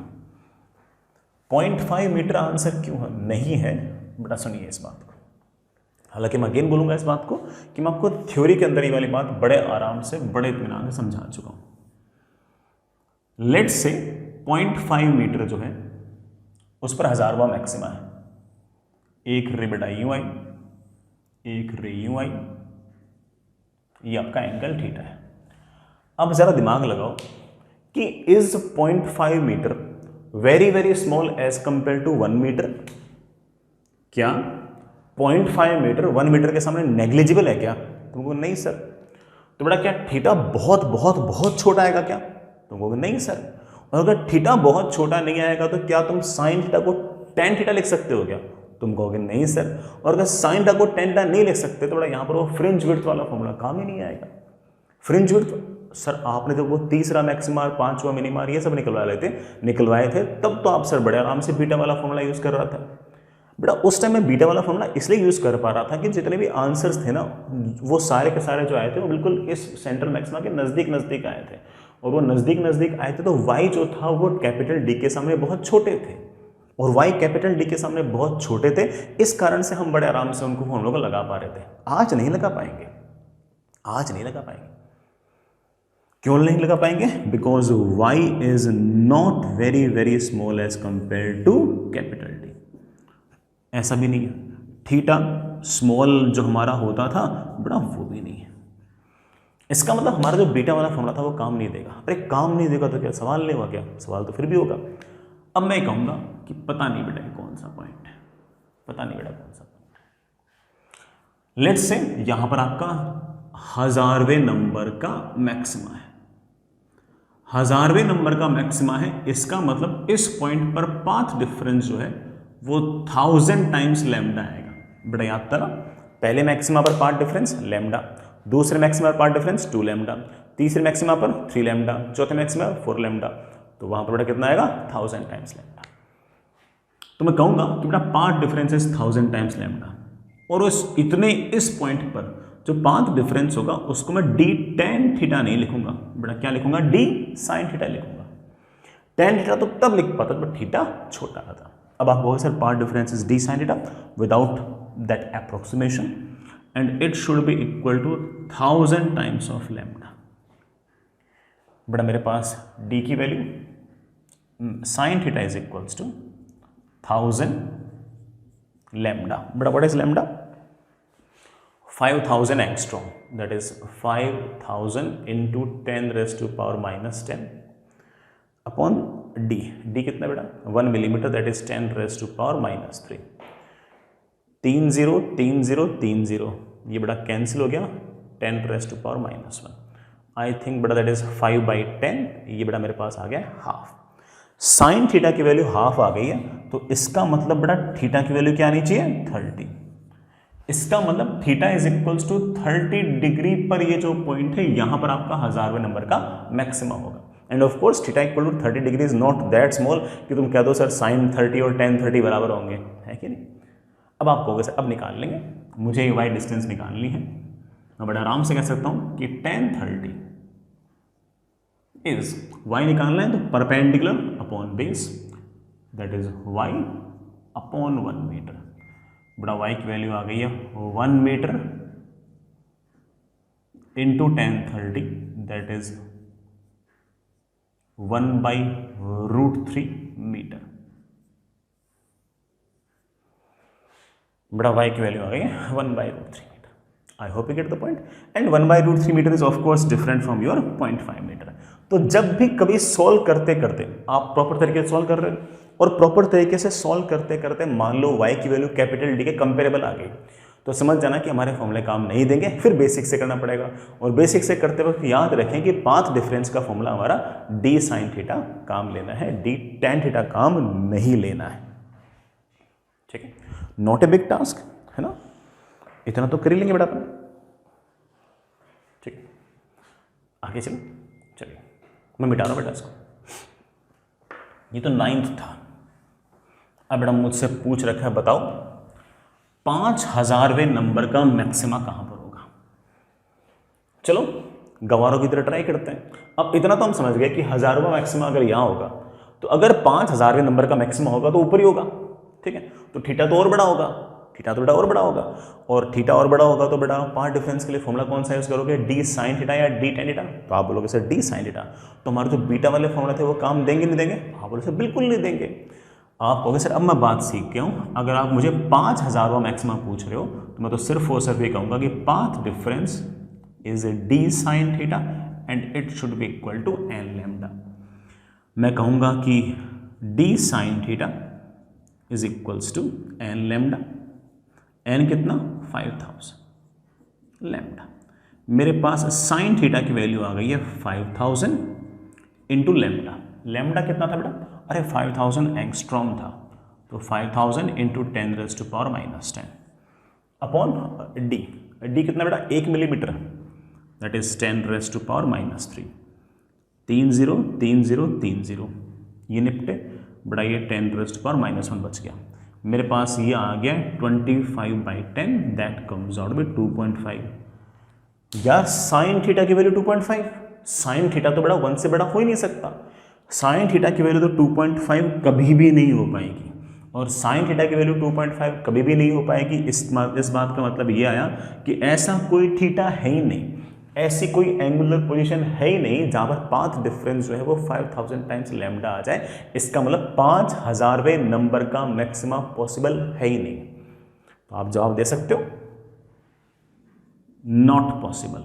0.5 मीटर आंसर क्यों है नहीं है बेटा, सुनिए इस बात को। हालांकि मैं अगेन बोलूँगा इस बात को कि मैं आपको थ्योरी के अंदर ही वाली बात बड़े आराम से, बड़े इत्मीनान से समझा चुका हूँ। लेट्स से 0.5 मीटर जो है उस पर 1000वां मैक्सिमा है। एक रे बेटा यूं आई, एक रे यूं आई, ये आपका एंगल थीटा है। अब जरा दिमाग लगाओ कि is 0.5 metre very very small as compare to 1 metre. क्या 0.5 मीटर 1 मीटर के सामने नेग्लिजिबल है क्या? तुमको नहीं सर। तो बेटा क्या थीटा बहुत बहुत बहुत छोटा आएगा क्या? तुमको नहीं सर। और अगर थीटा बहुत छोटा नहीं आएगा तो क्या तुम साइन थीटा को tan थीटा लिख सकते हो क्या? तुम कहोगे नहीं सर। और अगर साइन थीटा को tan थीटा नहीं लिख सकते तो बड़ा यहाँ पर वो फ्रिंज विड्थ वाला फॉर्मूला काम ही नहीं आएगा। फ्रिंज विड्थ सर आपने जब वो तीसरा मैक्सिमा, 5वां मिनिमा ये सब निकलवाए थे, तब तो आप सर बड़े आराम से बीटा वाला फॉर्मूला यूज कर रहा था। बेटा उस टाइम मैं बीटा वाला फॉर्मूला इसलिए यूज़ कर पा रहा था कि जितने भी आंसर्स थे ना वो सारे के सारे जो आए थे वो बिल्कुल इस सेंट्रल मैक्सिमा के नज़दीक नज़दीक आए थे, और वो नज़दीक नज़दीक आए थे तो y जो था वो कैपिटल D के सामने बहुत छोटे थे, और y कैपिटल D के सामने बहुत छोटे थे, इस कारण से हम बड़े आराम से उनको फॉर्मूला को लगा पा रहे थे। आज नहीं लगा पाएंगे, आज नहीं लगा पाएंगे। क्यों नहीं लगा पाएंगे? Because y is not very very small as compare to capital D। ऐसा भी नहीं है, थीटा स्मॉल जो हमारा होता था बड़ा वो भी नहीं है। इसका मतलब हमारा जो बीटा वाला फॉर्मूला था वो काम नहीं देगा। अरे काम नहीं देगा तो क्या सवाल नहीं होगा क्या? सवाल तो फिर भी होगा। अब मैं कहूँगा कि पता नहीं बेटा कौन सा पॉइंट है, पता नहीं बेटा कौन सा पॉइंट है। लेट्स से यहाँ पर आपका 1000वें नंबर का मैक्सिमा है, 1000वें नंबर का मैक्सिमा है, इसका मतलब इस पॉइंट पर पाथ डिफरेंस जो है वो 1000 टाइम्स लैम्डा आएगा। बेटा याद था ना, पहले मैक्सिमा पर पाथ डिफरेंस लैम्डा, दूसरे मैक्सिमा पर पाथ डिफरेंस 2 लैम्डा, तीसरे मैक्सिमा पर 3 लैम्डा, चौथे मैक्सिमा पर 4 लैम्डा, तो वहां पर बेटा कितना आएगा 1000 टाइम्स लैम्डा। तो मैं कहूंगा कि बेटा path difference is 1000 times lambda, और उस इतने इस पॉइंट पर जो पाथ डिफरेंस होगा उसको मैं d tan थीटा नहीं लिखूंगा, बेटा क्या लिखूंगा? d sin थीटा लिखूंगा। tan थीटा तो तब लिख पाता जब थीटा छोटा था। अब आप कहोगे sir path difference is d sin theta without that approximation and it should be equal to 1000 times of lambda. बेटा मेरे पास d की value sin theta is equals to 1000 lambda. बेटा what is lambda? 5000 angstrom, that is 5000 into 10 raised to power minus 10 upon d। d कितना बेटा? 1 millimetre, that is 10 raised to power minus 3। 3 0 3 0 3 0 ये बेटा cancel हो गया, 10 raised to power minus 1। I think बेटा that is 5/10, ये बेटा मेरे पास आ गया हाफ। साइन थीटा की वैल्यू हाफ आ गई है, तो इसका मतलब बेटा थीटा की वैल्यू क्या आनी चाहिए? 30। इसका मतलब theta is equals to 30 degree पर ये जो पॉइंट है यहां पर आपका 1000वें नंबर का मैक्सिमा होगा। And of course theta equal to 30 degree is not that small कि तुम कह दो सर साइन 30 और tan 30 बराबर होंगे, है कि नहीं? अब आप कहोगे सर अब निकाल लेंगे, मुझे ये वाई डिस्टेंस निकालनी है। मैं बड़ा आराम से कह सकता हूं कि tan 30 इज y निकालना है तो perpendicular upon base, that is y upon 1 metre. बड़ा y की वैल्यू आ गई है 1 metre into tan 30, that is 1/√3 metre. बड़ा y की वैल्यू आ गई है 1/√3 metre. I hope you get the point. And 1/√3 metre is of course different from your 0.5 metre. तो जब भी कभी सॉल्व करते करते आप प्रॉपर तरीके से सॉल्व कर रहे हो और प्रॉपर तरीके से सॉल्व करते करते मान लो y की वैल्यू कैपिटल D के कंपेरेबल आ गई, तो समझ जाना कि हमारे फॉर्मूले काम नहीं देंगे, फिर बेसिक से करना पड़ेगा। और बेसिक से करते वक्त याद रखें कि पाथ डिफरेंस का फॉर्मूला हमारा d sin थीटा काम लेना है, d tan थीटा काम नहीं लेना है। ठीक है, नॉट ए बिग टास्क है ना, इतना तो कर ही लेंगे बेटा अपन। ठीक, आगे चलो, चलिए मैं मिटा रहा हूँ बेटा इसको। ये तो 9th था। अब बेटा मुझसे पूछ रखा है बताओ 5000वें नंबर का मैक्सिमा कहां पर होगा। चलो गवारों की तरह ट्राई करते हैं। अब इतना तो हम समझ गए कि 1000वां मैक्सिमा अगर यहां होगा तो अगर 5000वें नंबर का मैक्सिमा होगा तो ऊपर ही होगा। ठीक है, तो थीटा तो और बड़ा होगा, थीटा तो बेटा और बड़ा होगा, और थीटा और बड़ा होगा तो बेटा पाथ डिफरेंस के लिए फॉर्मूला कौन सा यूज करोगे? d sin थीटा या d tan थीटा? तो आप बोलोगे सर d sin थीटा, तो हमारे जो बीटा वाले फॉर्मूला थे वो काम देंगे नहीं देंगे? आप बोलोगे सर बिल्कुल नहीं देंगे। आप कहोगे सर अब मैं बात सीख गया हूँ, अगर आप मुझे 5000वां मैक्सिमा पूछ रहे हो तो मैं तो सिर्फ और सिर्फ ये कहूँगा कि path difference is d sin theta and it should be equal to n lambda. मैं कहूँगा कि d sin theta is equals to n lambda. n कितना? 5000 लैम्डा। मेरे पास साइन थीटा की वैल्यू आ गई है 5000 इंटू लैम्डा। लैम्डा कितना था बेटा? अरे 5000 एंगस्ट्रॉम था, तो 5000 into 10 raised to power minus 10 upon d। d कितना बेटा? 1 millimetre, that is 10 raised to power minus 3। 3 0 3 0 3 0 ये निपटे बेटा, ये 10 raised to power minus 1 बच गया। मेरे पास ये आ गया 25/10, दैट कम्स आउट विद 2.5। यार साइन थीटा की वैल्यू 2.5, साइन थीटा तो बड़ा 1 से बड़ा हो ही नहीं सकता, साइन थीटा की वैल्यू तो 2.5 कभी भी नहीं हो पाएगी, और साइन थीटा की वैल्यू 2.5 कभी भी नहीं हो पाएगी। इस बात का मतलब ये आया कि ऐसा कोई थीटा है ही नहीं, ऐसी कोई एंगुलर पोजीशन है ही नहीं जहां पर पाथ डिफरेंस जो है वो 5000 टाइम्स लैम्डा आ जाए। इसका मतलब 5000वें नंबर का मैक्सिमा पॉसिबल है ही नहीं। तो आप जवाब दे सकते हो नॉट पॉसिबल।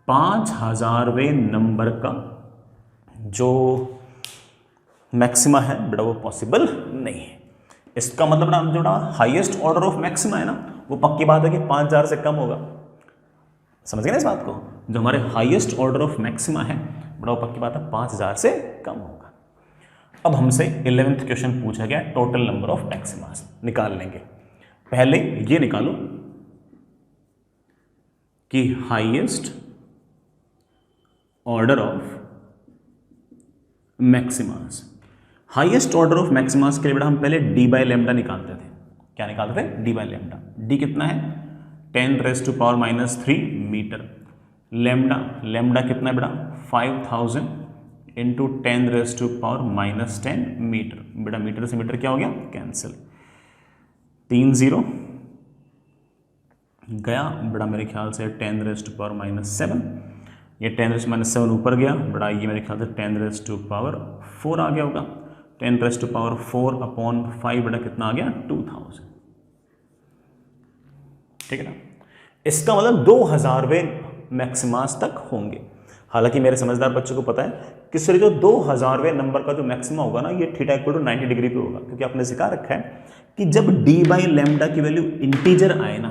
5000वें नंबर का जो मैक्सिमा है बेटा वो पॉसिबल नहीं है। इसका मतलब जो हाईएस्ट ऑर्डर ऑफ मैक्सिमा है ना, वो पक्की बात है कि 5000 से कम होगा। समझ गए ना इस बात को? जो हमारे हाईएस्ट ऑर्डर ऑफ मैक्सिमा है बड़ा वो पक्की बात है 5000 से कम होगा। अब हमसे 11th क्वेश्चन पूछा गया टोटल नंबर ऑफ मैक्सिमास निकाल लेंगे। पहले ये निकालो कि highest order of maximas, highest order of maximas के लिए बेटा हम पहले डी बाई लैम्डा निकालते थे। क्या निकालते थे? D by lambda. डी कितना है? 10⁻³ मीटर। लैम्डा, लैम्डा कितना है बेटा? 5000 इंटू 10⁻⁻10 मीटर। बेटा मीटर से मीटर क्या हो गया? कैंसिल। 3 0 गया बेटा, मेरे ख्याल से 10⁻⁻7, ये 10⁻7 ऊपर गया बेटा, ये मेरे ख्याल से 10⁻4 आ गया होगा। 10⁻4 अपॉन 5 बेटा कितना आ गया? 2000। ठीक है ना? इसका मतलब 2000वें मैक्सिमास तक होंगे। हालांकि मेरे समझदार बच्चों को पता है कि सिर्फ जो 2000वें नंबर का जो मैक्सिमा होगा ना, ये थीटा इक्वल टू 90 डिग्री पे होगा, क्योंकि आपने सिखा रखा है कि जब डी बाई लैम्डा की वैल्यू इंटीजर आए ना,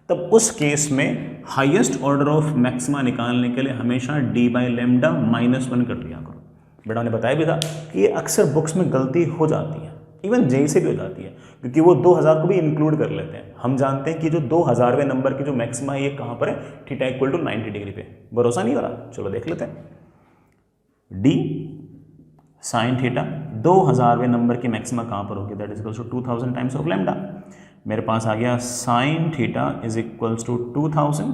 तब उस केस में हाईएस्ट ऑर्डर ऑफ मैक्सिमा निकालने के लिए हमेशा डी बाई लैम्डा -1 कर दिया करो। बेटा ने बताया भी था कि ये अक्सर बुक्स में गलती हो जाती है, इवन जेई से भी हो जाती है, क्योंकि वो 2000 को भी इंक्लूड कर लेते हैं। हम जानते हैं कि जो 2000वें नंबर की जो मैक्सिमा है ये कहाँ पर है? थीटा इक्वल टू 90 डिग्री पे। भरोसा नहीं हो रहा? चलो देख लेते हैं। डी साइन थीटा 2000वें नंबर की मैक्सिमा कहाँ पर होगी? That is equals to 2000 times of lambda. मेरे पास आ गया sine theta is equals to 2000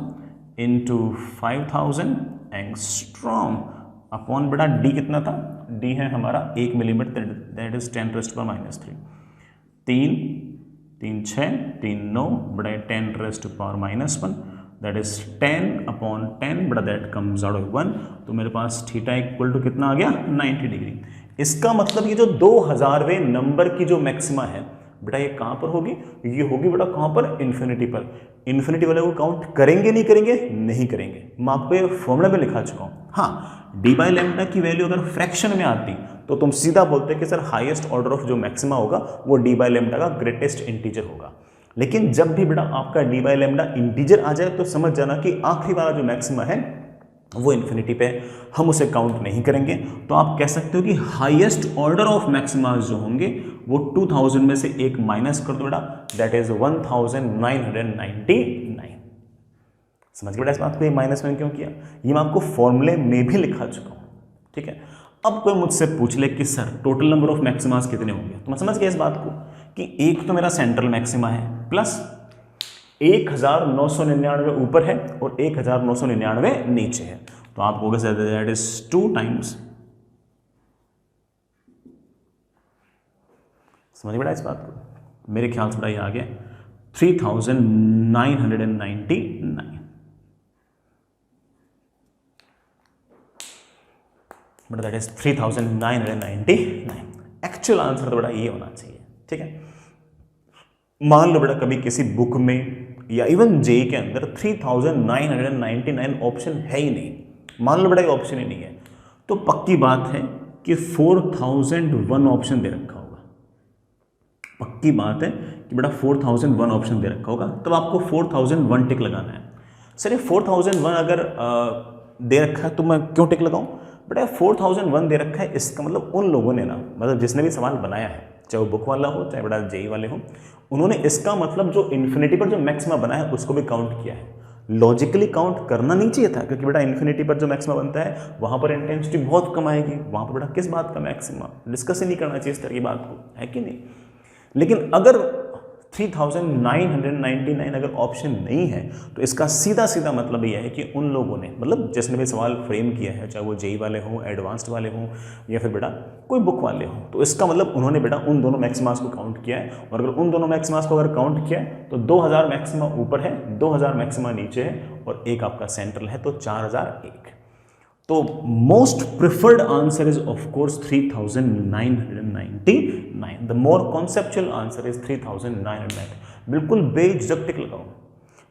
into 5000 angstrom upon बेटा डी कितना था? डी है हमारा 1 मिलीमीटर, दैट इज 10⁻³ 3 3 6 3 9 बड़ा 10⁻⁻1 दैट इज 10/10 बड़ा दैट कम्स आउट ऑफ 1। तो मेरे पास थीटा इक्वल टू कितना आ गया? 90 डिग्री। इसका मतलब ये जो 2000वें नंबर की जो मैक्सिमा है बेटा ये कहाँ पर होगी? ये होगी बेटा कहाँ पर? इन्फिनिटी पर। इन्फिनिटी वाले को काउंट करेंगे नहीं करेंगे? नहीं करेंगे। मैं आपको ये फॉर्मूला में लिखा चुका हूँ। हाँ, डी बाई लैम्डा की वैल्यू अगर फ्रैक्शन में आती तो तुम सीधा बोलते कि सर हाईएस्ट ऑर्डर ऑफ जो मैक्सिमा होगा वो डी बाई लैम्डा का ग्रेटेस्ट इंटीजर होगा। लेकिन जब भी बेटा आपका डी बाई लैम्डा इंटीजर आ जाए तो समझ जाना कि आखिरी वाला जो मैक्सिमा है वो इन्फिनिटी पे, हम उसे काउंट नहीं करेंगे। तो आप कह सकते हो कि हाईएस्ट ऑर्डर ऑफ मैक्सिमास जो होंगे वो 2000 में से एक माइनस कर दो बेटा, दैट इज 1999। समझ गए बेटा इस बात को? ये -1 क्यों किया? ये मैं आपको फॉर्मूले में भी लिखा चुका हूँ। ठीक है? अब कोई मुझसे पूछ ले कि sir total number of maximas कितने होंगे, तो मैं समझ गया इस बात को कि एक तो मेरा सेंट्रल मैक्सिमा है प्लस 1999 ऊपर है और 1999 नीचे है। तो आप कहोगे सर दैट इज 2 टाइम्स, समझिए बेटा इस बात को? मेरे ख्याल से बेटा ये आ गया 3999 but that is 3999। Actual answer तो बेटा ये होना चाहिए। ठीक है? मान लो बेटा कभी किसी बुक में या इवन जेई के अंदर 3999 ऑप्शन है ही नहीं, मान लो बेटा ये ऑप्शन ही नहीं है, तो पक्की बात है कि 4001 ऑप्शन दे रखा होगा। पक्की बात है कि बेटा 4001 ऑप्शन दे रखा होगा, तब आपको 4001 टिक लगाना है। सर ये 4001 अगर दे रखा है तो मैं क्यों टिक लगाऊं? बेटा 4001 दे रखा है, इसका मतलब उन लोगों ने ना, मतलब जिसने भी सवाल बनाया है, चाहे वो बुक वाला हो चाहे बेटा जेई वाले हो, उन्होंने इसका मतलब जो इन्फिनिटी पर जो मैक्सिमा बना है उसको भी काउंट किया है। लॉजिकली काउंट करना नहीं चाहिए था, क्योंकि बेटा इन्फिनिटी पर जो मैक्सिमा बनता है वहां पर इंटेंसिटी बहुत कम आएगी, वहां पर बेटा किस बात का मैक्सिमा? डिस्कस ही नहीं करना चाहिए इस तरह की बात को, है कि नहीं? लेकिन अगर 3999 अगर ऑप्शन नहीं है तो इसका सीधा सीधा मतलब यह है कि उन लोगों ने, मतलब जिसने भी सवाल फ्रेम किया है, चाहे वो जेई वाले हों, एडवांस्ड वाले हों, या फिर बेटा कोई बुक वाले हों, तो इसका मतलब उन्होंने बेटा उन दोनों मैक्सिमास को काउंट किया है। और अगर उन दोनों मैक्सिमास को अगर काउंट किया है तो 2000 मैक्सिमा ऊपर है, 2000 मैक्सिमा नीचे है, और एक आपका सेंट्रल है, तो 4001। तो most preferred answer is of course 3999। The more conceptual answer is 3999। बिल्कुल बेझिझक टिक लगाओ।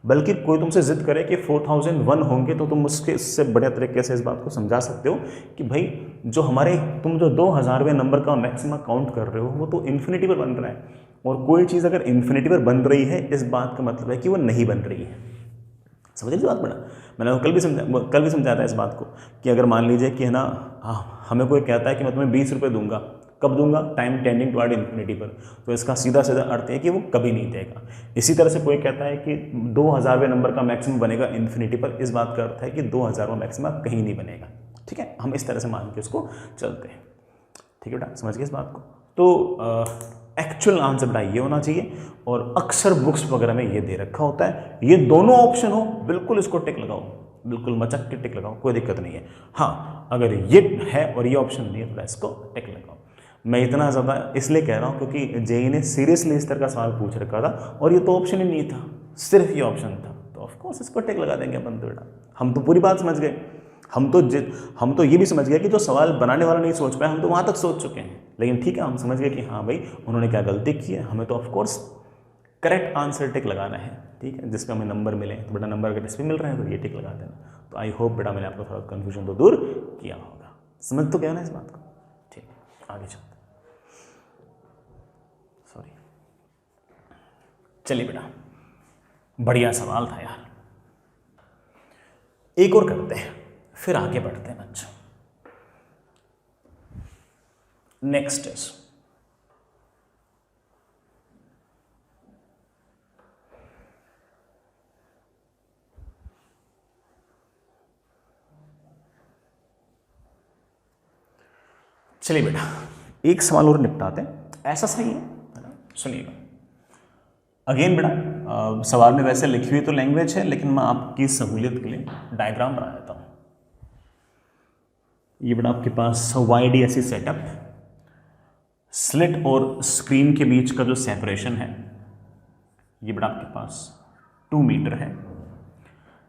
बल्कि कोई तुमसे जिद करे कि 4001 होंगे तो तुम उसके इससे बढ़िया तरीके से इस बात को समझा सकते हो कि भाई जो हमारे तुम जो 2000वें नंबर का मैक्सिमा काउंट कर रहे हो वो तो इन्फिनिटी पर बन रहा है, और कोई चीज़ अगर इन्फिनिटी पर बन रही है इस बात का मतलब है कि वो नहीं बन रही है। समझ लीजिए बात बड़ा, मैंने कल भी समझाया था इस बात को कि अगर मान लीजिए कि है ना, हमें कोई कहता है कि मैं तुम्हें 20 रुपये दूंगा, कब दूंगा, टाइम टेंडिंग टुवर्ड इन्फिनिटी पर, तो इसका सीधा सीधा अर्थ है कि वो कभी नहीं देगा। इसी तरह से कोई कहता है कि 2000वें नंबर का मैक्सिमम बनेगा इन्फिनिटी पर, इस बात का अर्थ है कि 2000वां मैक्सिमम कहीं नहीं बनेगा। ठीक है, हम इस तरह से मान के उसको चलते हैं। ठीक है बेटा, समझ गए इस बात को। तो एक्चुअल आंसर बेटा ये होना चाहिए, और अक्सर बुक्स वगैरह में ये दे रखा होता है। ये दोनों ऑप्शन हो बिल्कुल इसको टिक लगाओ, बिल्कुल मचक के टिक लगाओ, कोई दिक्कत नहीं है। हाँ, अगर ये है और ये ऑप्शन नहीं है तो इसको टिक लगाओ। मैं इतना ज़्यादा इसलिए कह रहा हूँ क्योंकि जेई ने सीरियसली इस तरह का सवाल पूछ रखा था और ये तो ऑप्शन ही नहीं था, सिर्फ ये ऑप्शन था, तो ऑफकोर्स इसको टिक लगा देंगे अपन तो बेटा। हम तो पूरी बात समझ गए, हम तो ये भी समझ गए कि जो सवाल बनाने वाला नहीं सोच पाया, हम तो वहाँ तक सोच चुके हैं। लेकिन ठीक है, हम समझ गए कि हाँ भाई उन्होंने क्या गलती की है, हमें तो ऑफकोर्स करेक्ट आंसर टिक लगाना है। ठीक है, जिसमें हमें नंबर मिले, तो बेटा नंबर अगर इस पर मिल रहे हैं तो ये टिक लगा देना। तो आई होप बेटा मैंने आपको थोड़ा कन्फ्यूजन तो दूर किया होगा। समझ तो क्या ना इस बात को। ठीक, आगे चलते, सॉरी, चलिए बेटा, बढ़िया सवाल था यार, एक और करते हैं फिर आगे बढ़ते हैं बच्चों। नेक्स्ट इज चलिए बेटा एक सवाल और निपटाते हैं, ऐसा सही है ना, सुनिएगा। अगेन बेटा सवाल में वैसे लिखी हुई तो लैंग्वेज है, लेकिन मैं आपकी सहूलियत के लिए डायग्राम बना देता हूं। ये बेटा आपके पास YDSE सेटअप, स्लिट और स्क्रीन के बीच का जो सेपरेशन है ये बेटा आपके पास 2 मीटर है।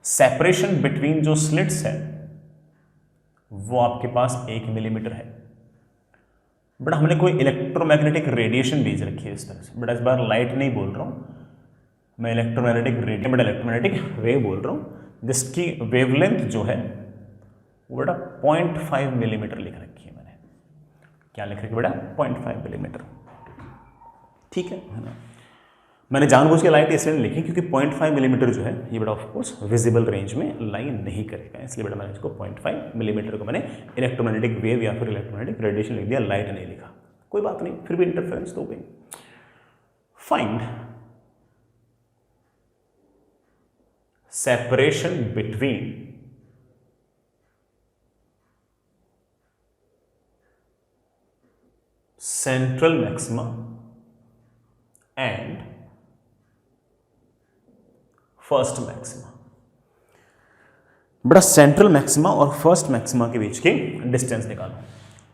सेपरेशन बिटवीन जो स्लिट्स है वो आपके पास 1 मिलीमीटर है। बेटा हमने कोई इलेक्ट्रोमैग्नेटिक रेडिएशन भेज रखी है इस तरह से। बेटा इस बार लाइट नहीं बोल रहा हूँ मैं, इलेक्ट्रोमैग्नेटिक वेव बोल रहा हूँ, जिसकी वेवलेंथ जो है वो बेटा 0.5 मिलीमीटर लिख रखी है मैंने। क्या लिख रखी है बेटा? 0.5 मिलीमीटर। ठीक है ना, मैंने जानबूझ के लाइट इसलिए लिखी क्योंकि 0.5 मिलीमीटर जो है ये बेटा ऑफकोर्स विजिबल रेंज में लाई नहीं करेगा, इसलिए बेटा मैंने इसको 0.5 मिलीमीटर को मैंने इलेक्ट्रोमैग्नेटिक वेव या फिर इलेक्ट्रोमैग्नेटिक रेडिएशन लिख दिया, लाइट नहीं लिखा। कोई बात नहीं, फिर भी इंटरफेरेंस तो हो गई। Find separation between central maxima and first maxima. बेटा सेंट्रल मैक्सिमा और फर्स्ट मैक्सिमा के बीच की डिस्टेंस निकालो।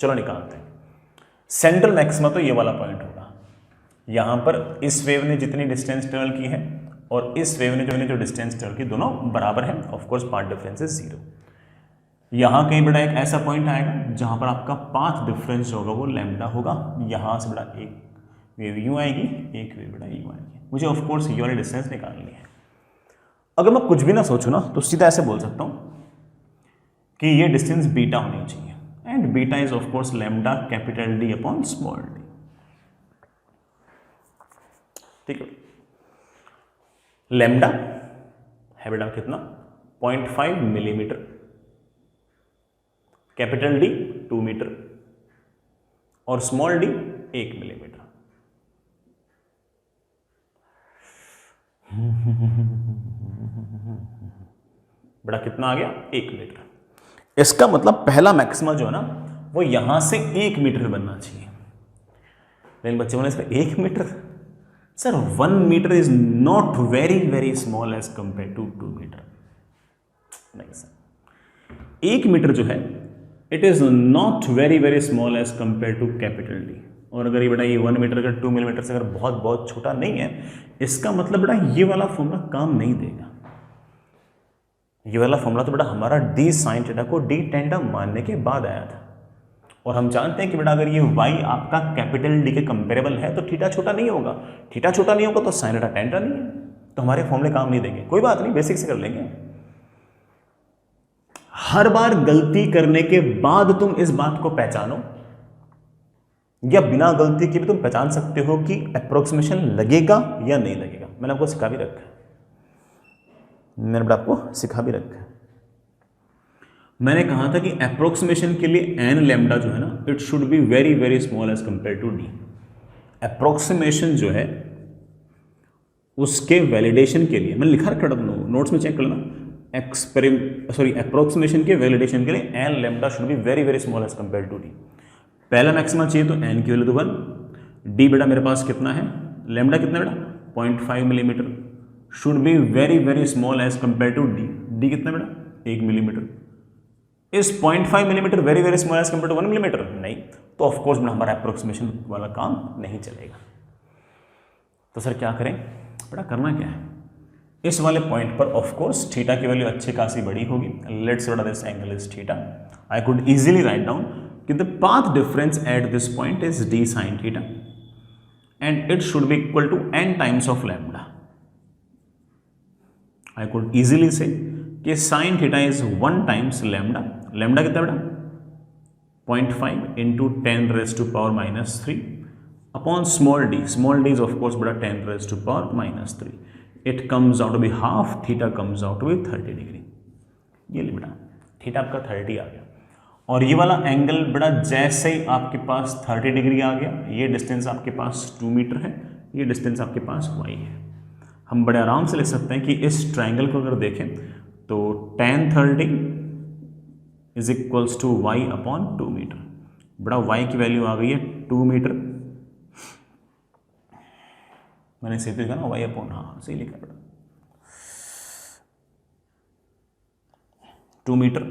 चलो निकालते हैं। सेंट्रल मैक्सिमा तो ये वाला पॉइंट होगा, यहां पर इस वेव ने जितनी डिस्टेंस ट्रेवल की है और इस वेव ने जो डिस्टेंस ट्रेवल की, दोनों बराबर है। Of course path difference is 0। यहां कहीं बेटा एक ऐसा पॉइंट आएगा जहां पर आपका पाथ डिफरेंस जो होगा वो लैम्डा होगा। यहां से बेटा एक वेव यूं आएगी, एक वेव बेटा यूं आएगी। मुझे ऑफ कोर्स ये वाली डिस्टेंस निकालनी है। अगर मैं कुछ भी ना सोचूं ना तो सीधा ऐसे बोल सकता हूं कि ये डिस्टेंस बीटा होनी चाहिए, and beta is of course lambda capital D upon small D. ठीक है, लैम्डा है बेटा कितना? 0.5 मिलीमीटर, कैपिटल डी 2 मीटर और स्मॉल डी 1 मिलीमीटर। बड़ा कितना आ गया? 1 मीटर। इसका मतलब पहला मैक्सिमा जो है ना वो यहां से 1 मीटर बनना चाहिए। लेकिन बच्चे बोले इसका 1 metre sir 1 metre is not very very small as compare to 2 metre. नहीं सर, 1 मीटर जो है it is not very very small as compare to capital D. और अगर ये बेटा ये 1 मीटर अगर 2 मिलीमीटर से अगर बहुत बहुत छोटा नहीं है, इसका मतलब बेटा ये वाला फॉर्मूला काम नहीं देगा। ये वाला फॉर्मूला तो बेटा हमारा डी साइन थीटा को डी टेंडा मानने के बाद आया था, और हम जानते हैं कि बेटा अगर ये y आपका कैपिटल डी के कंपेरेबल है तो थीटा छोटा नहीं होगा, थीटा छोटा नहीं होगा तो साइन थीटा टेंडा नहीं है, तो हमारे फॉर्मूले काम नहीं देंगे। कोई बात नहीं, बेसिक से कर लेंगे। हर बार गलती करने के बाद तुम इस बात को पहचानो, या बिना गलती के भी तुम पहचान सकते हो कि अप्रोक्सीमेशन लगेगा या नहीं लगेगा। मैंने आपको सिखा भी रखा है, मैंने आपको सिखा भी रखा है। मैंने कहा था कि अप्रोक्सीमेशन के लिए एन लैम्डा जो है ना, it should be very very small as compare to D. Approximation जो है उसके वैलिडेशन के लिए, मैंने लिखा रखा नोट्स में चेक कर लेना, अप्रोक्सीमेशन के वैलिडेशन के लिए N lambda should be very very small as compare to D. पहला मैक्सिमा चाहिए तो एन की वैल्यू तो 1, डी बेटा मेरे पास कितना है, लैम्डा कितना बेटा 0.5 millimetre, should be very very small as compare to D. D कितना बेटा 1 मिलीमीटर। इस 0.5 millimetre very very small as compare to 1 millimetre नहीं, तो ऑफकोर्स हमारा अप्रोक्सीमेशन वाला काम नहीं चलेगा। तो सर क्या करें बेटा, करना क्या है, इस वाले पॉइंट पर ऑफकोर्स थीटा की वैल्यू अच्छी खासी बड़ी होगी। लेट्स बेटा this angle is theta. I could easily write down कि the path difference at this point is d sin theta and it should be equal to n times of lambda. I could easily say कि sin theta is 1 times lambda. lambda कितना बेटा 0.5 into 10 raised to power minus 3 upon small d. small d is of course बेटा 10 raised to power minus 3. It comes out to be half, theta comes out to be 30 degree. ये ले बेटा theta आपका 30 आ गया, और ये वाला एंगल बड़ा जैसे ही आपके पास 30 डिग्री आ गया, ये डिस्टेंस आपके पास 2 मीटर है, ये डिस्टेंस आपके पास y है। हम बड़े आराम से लिख सकते हैं कि इस ट्रायंगल को अगर देखें तो tan 30 is equals to y upon 2 metre. बड़ा y की वैल्यू आ गई है 2 मीटर, मैंने सीधे लिखा ना y अपॉन, हाँ सही लिखा बड़ा 2 metre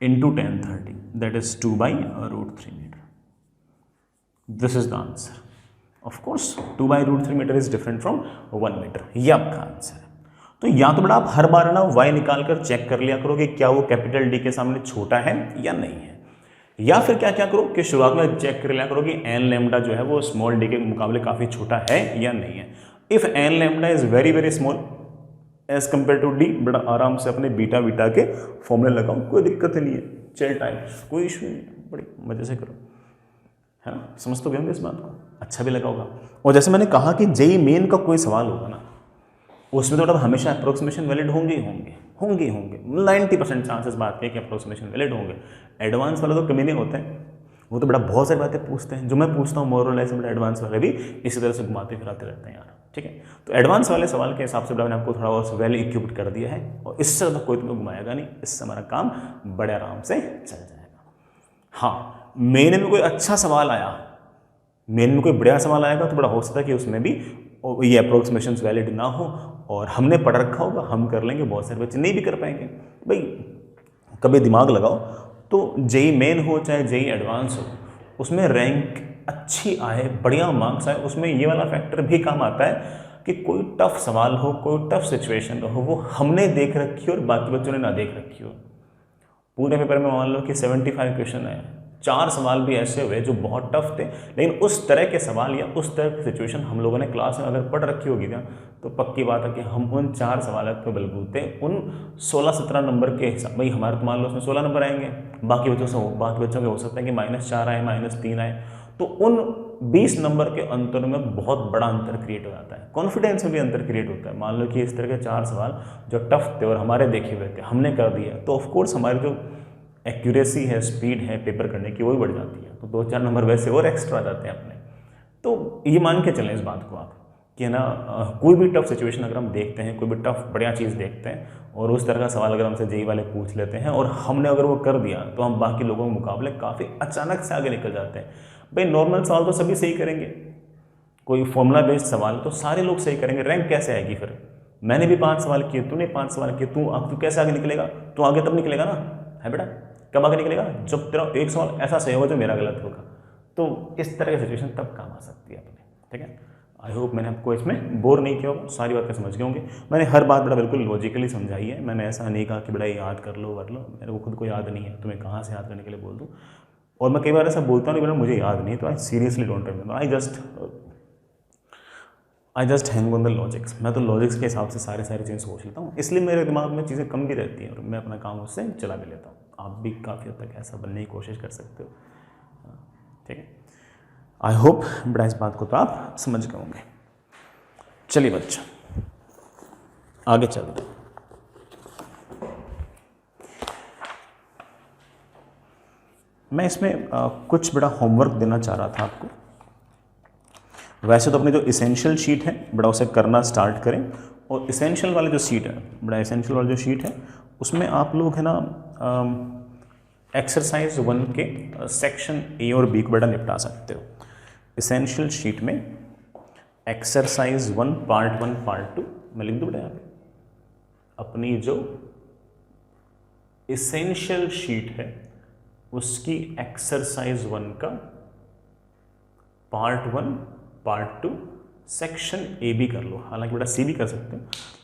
into tan 30, that is 2 by root 3 meter. This is the answer. Of course 2 by root 3 meter is different from 1 meter. ये आपका आंसर है। तो या तो बड़ा आप हर बार ना y निकाल कर चेक कर लिया करो कि क्या वो कैपिटल D के सामने छोटा है या नहीं है, या फिर क्या क्या करो कि शुरुआत में चेक कर लिया करो कि एन लैम्डा जो है वो स्मॉल d के मुकाबले काफ़ी छोटा है या नहीं है। If N lambda is very very small as compare to D, बड़ा आराम से अपने बीटा बीटा के फॉर्मूले लगाओ, कोई दिक्कत नहीं है, चल टाइम कोई इशू नहीं, बड़ी मजे से करो, है ना। समझ तो गए होंगे इस बात को, अच्छा भी लगा होगा। और जैसे मैंने कहा कि जेई मेन का कोई सवाल होगा ना, उसमें तो हमेशा अप्रोक्सीमेशन वैलिड होंगे ही होंगे, होंगे ही होंगे, 90% चांसेस बात है कि अप्रोक्सीमेशन वैलिड होंगे। एडवांस वाले तो कमी नहीं होते हैं, वो तो बड़ा बहुत सारी बातें पूछते हैं, जो मैं पूछता हूँ मोरल ऐसे बड़ा एडवांस वाले भी इसी तरह से घुमाते फिराते रहते हैं यार, ठीक है। तो एडवांस वाले सवाल के हिसाब से मैंने आपको थोड़ा और वेल इक्विप्ड कर दिया है, और इससे ज़्यादा कोई तुम्हें घुमाएगा नहीं, इससे हमारा काम बड़े आराम से चल जाएगा। हाँ, मेन में कोई अच्छा सवाल आया, मेन में कोई बढ़िया सवाल आएगा तो बड़ा हो सकता है कि उसमें भी ये अप्रोक्सीमेशन वैलिड ना हो, और हमने पढ़ रखा होगा, हम कर लेंगे, बहुत सारे बच्चे नहीं भी कर पाएंगे। भाई कभी दिमाग लगाओ, तो जेई मेन हो चाहे जेई एडवांस हो, उसमें रैंक अच्छी आए, बढ़िया मार्क्स आए, उसमें ये वाला फैक्टर भी काम आता है कि कोई टफ सवाल हो, कोई टफ सिचुएशन हो, वो हमने देख रखी हो और बाकी बच्चों ने ना देख रखी हो। पूरे पेपर में मान लो कि 75 क्वेश्चन आए, 4 सवाल भी ऐसे हुए जो बहुत टफ थे, लेकिन उस तरह के सवाल या उस तरह की सिचुएशन हम लोगों ने क्लास में अगर पढ़ रखी होगी ना, तो पक्की बात है कि हम उन 4 सवालों के बलबूते उन 16-17 नंबर के हिसाब, भाई हमारे तो मान लो उसमें 16 नंबर आएंगे, बाकी बच्चों के हो सकता है कि -4 आए, -3 आए, तो उन 20 नंबर के अंतर में बहुत बड़ा अंतर क्रिएट हो जाता है, कॉन्फिडेंस में भी अंतर क्रिएट होता है। मान लो कि इस तरह के 4 सवाल जो टफ थे और हमारे देखे हुए थे, हमने कर दिया, तो ऑफकोर्स हमारी जो एक्यूरेसी है, स्पीड है पेपर करने की, वो भी बढ़ जाती है, तो 2-4 नंबर वैसे और एक्स्ट्रा आ जाते हैं अपने। तो ये मान के चलें इस बात को आप कि है ना, कोई भी टफ सिचुएशन अगर हम देखते हैं, कोई भी टफ बढ़िया चीज़ देखते हैं, और उस तरह का सवाल अगर हमसे जेई वाले पूछ लेते हैं और हमने अगर वो कर दिया, तो हम बाकी लोगों के मुकाबले काफ़ी अचानक से आगे निकल जाते हैं। भाई नॉर्मल सवाल तो सभी सही करेंगे, कोई फॉर्मूला बेस्ड सवाल तो सारे लोग सही करेंगे, रैंक कैसे आएगी फिर? मैंने भी 5 सवाल किए, तूने 5 सवाल किए, तू कैसे आगे निकलेगा? तू आगे तब निकलेगा ना, है बेटा? कब आगे निकलेगा? जब तेरा एक सवाल ऐसा सही होगा जो मेरा गलत होगा। तो इस तरह की सिचुएशन तब काम आ सकती है अपने, ठीक है। आई होप मैंने आपको इसमें बोर नहीं किया होगा, सारी बातें समझ गए होंगे। मैंने हर बात बड़ा बिल्कुल लॉजिकली समझाई है, मैंने ऐसा नहीं कहा कि बड़ा याद कर लो कर लो, मेरे को खुद को याद नहीं है, तुम्हें कहाँ से याद करने के लिए बोल दूँ। और मैं कई बार ऐसा बोलता हूँ, मुझे याद नहीं, तो I seriously don't remember, I just hang on the logics. मैं तो लॉजिक्स के हिसाब से सारी चीज़ें सोच लेता हूँ, इसलिए मेरे दिमाग में चीज़ें कम भी रहती हैं और मैं अपना काम उससे चला भी लेता हूँ। आप भी काफ़ी हद तक ऐसा बनने की कोशिश कर सकते हो, ठीक है। आई होप बड़ा इस बात को तो आप समझ गए होंगे। चलिए बच्चा आगे चलते हैं। मैं इसमें कुछ बड़ा होमवर्क देना चाह रहा था आपको। वैसे तो अपने जो इसेंशियल शीट है बड़ा उसे करना स्टार्ट करें, और इसेंशियल वाले जो शीट है बड़ा इसेंशियल वाला जो शीट है उसमें आप लोग है ना एक्सरसाइज 1 के सेक्शन ए और बी को बड़ा निपटा सकते हो। इसेंशियल शीट में एक्सरसाइज 1 पार्ट 1 पार्ट 2 मैं लिख दूँ बेटा यहाँ पे। अपनी जो इसेंशियल शीट है उसकी एक्सरसाइज 1 का पार्ट 1 पार्ट 2 सेक्शन ए भी कर लो। हालांकि बेटा सी भी कर सकते हो,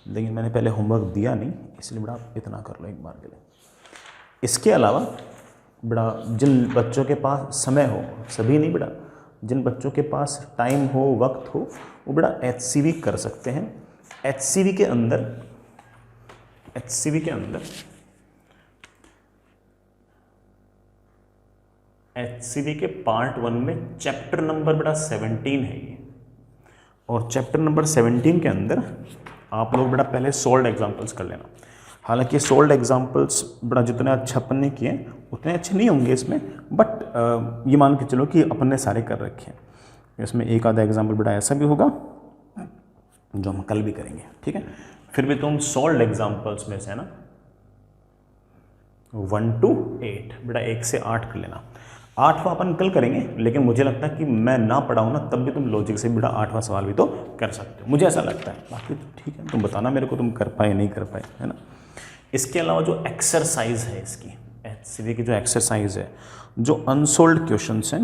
लेकिन मैंने पहले होमवर्क दिया नहीं, इसलिए बेटा आप इतना कर लो एक बार के लिए। इसके अलावा बेटा जिन बच्चों के पास समय हो, सभी नहीं बेटा, जिन बच्चों के पास टाइम हो वक्त हो वो बेटा HCV कर सकते हैं। HCV के अंदर HCV के पार्ट 1 में चैप्टर नंबर बेटा 17 है ये, और चैप्टर नंबर 17 के अंदर आप लोग बेटा पहले सोल्ड एग्जाम्पल्स कर लेना। हालांकि सोल्ड एग्जाम्पल्स बड़ा जितने अच्छे अपन ने किए उतने अच्छे नहीं होंगे इसमें, बट ये मान के चलो कि अपन ने सारे कर रखे हैं। इसमें एक आधा एग्जाम्पल बेटा ऐसा भी होगा जो हम कल भी करेंगे, ठीक है। फिर भी तुम सोल्ड एग्जाम्पल्स में से है ना 1 to 8 बेटा 1 से 8 कर लेना। 8वां अपन कल करेंगे, लेकिन मुझे लगता है कि मैं ना पढ़ाऊँ ना तब भी तुम लॉजिक से बेटा 8वां सवाल भी तो कर सकते हो, मुझे ऐसा लगता है। बाकी तो ठीक है, तुम बताना मेरे को तुम कर पाए नहीं कर पाए, है ना। इसके अलावा जो एक्सरसाइज है इसकी HCV की जो एक्सरसाइज है, जो अनसोल्ड क्वेश्चंस हैं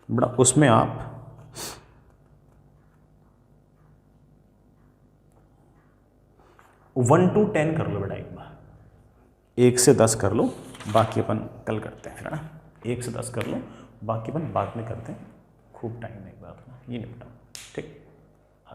बेटा उसमें आप वन टू 10 कर लो बेटा, एक बार 1 से 10 कर लो, बाकी अपन कल करते हैं फिर, है ना। 1 से 10 कर लो, बाकी अपन बाद में करते हैं, खूब टाइम है एक बार ये निपटाओ, ठीक।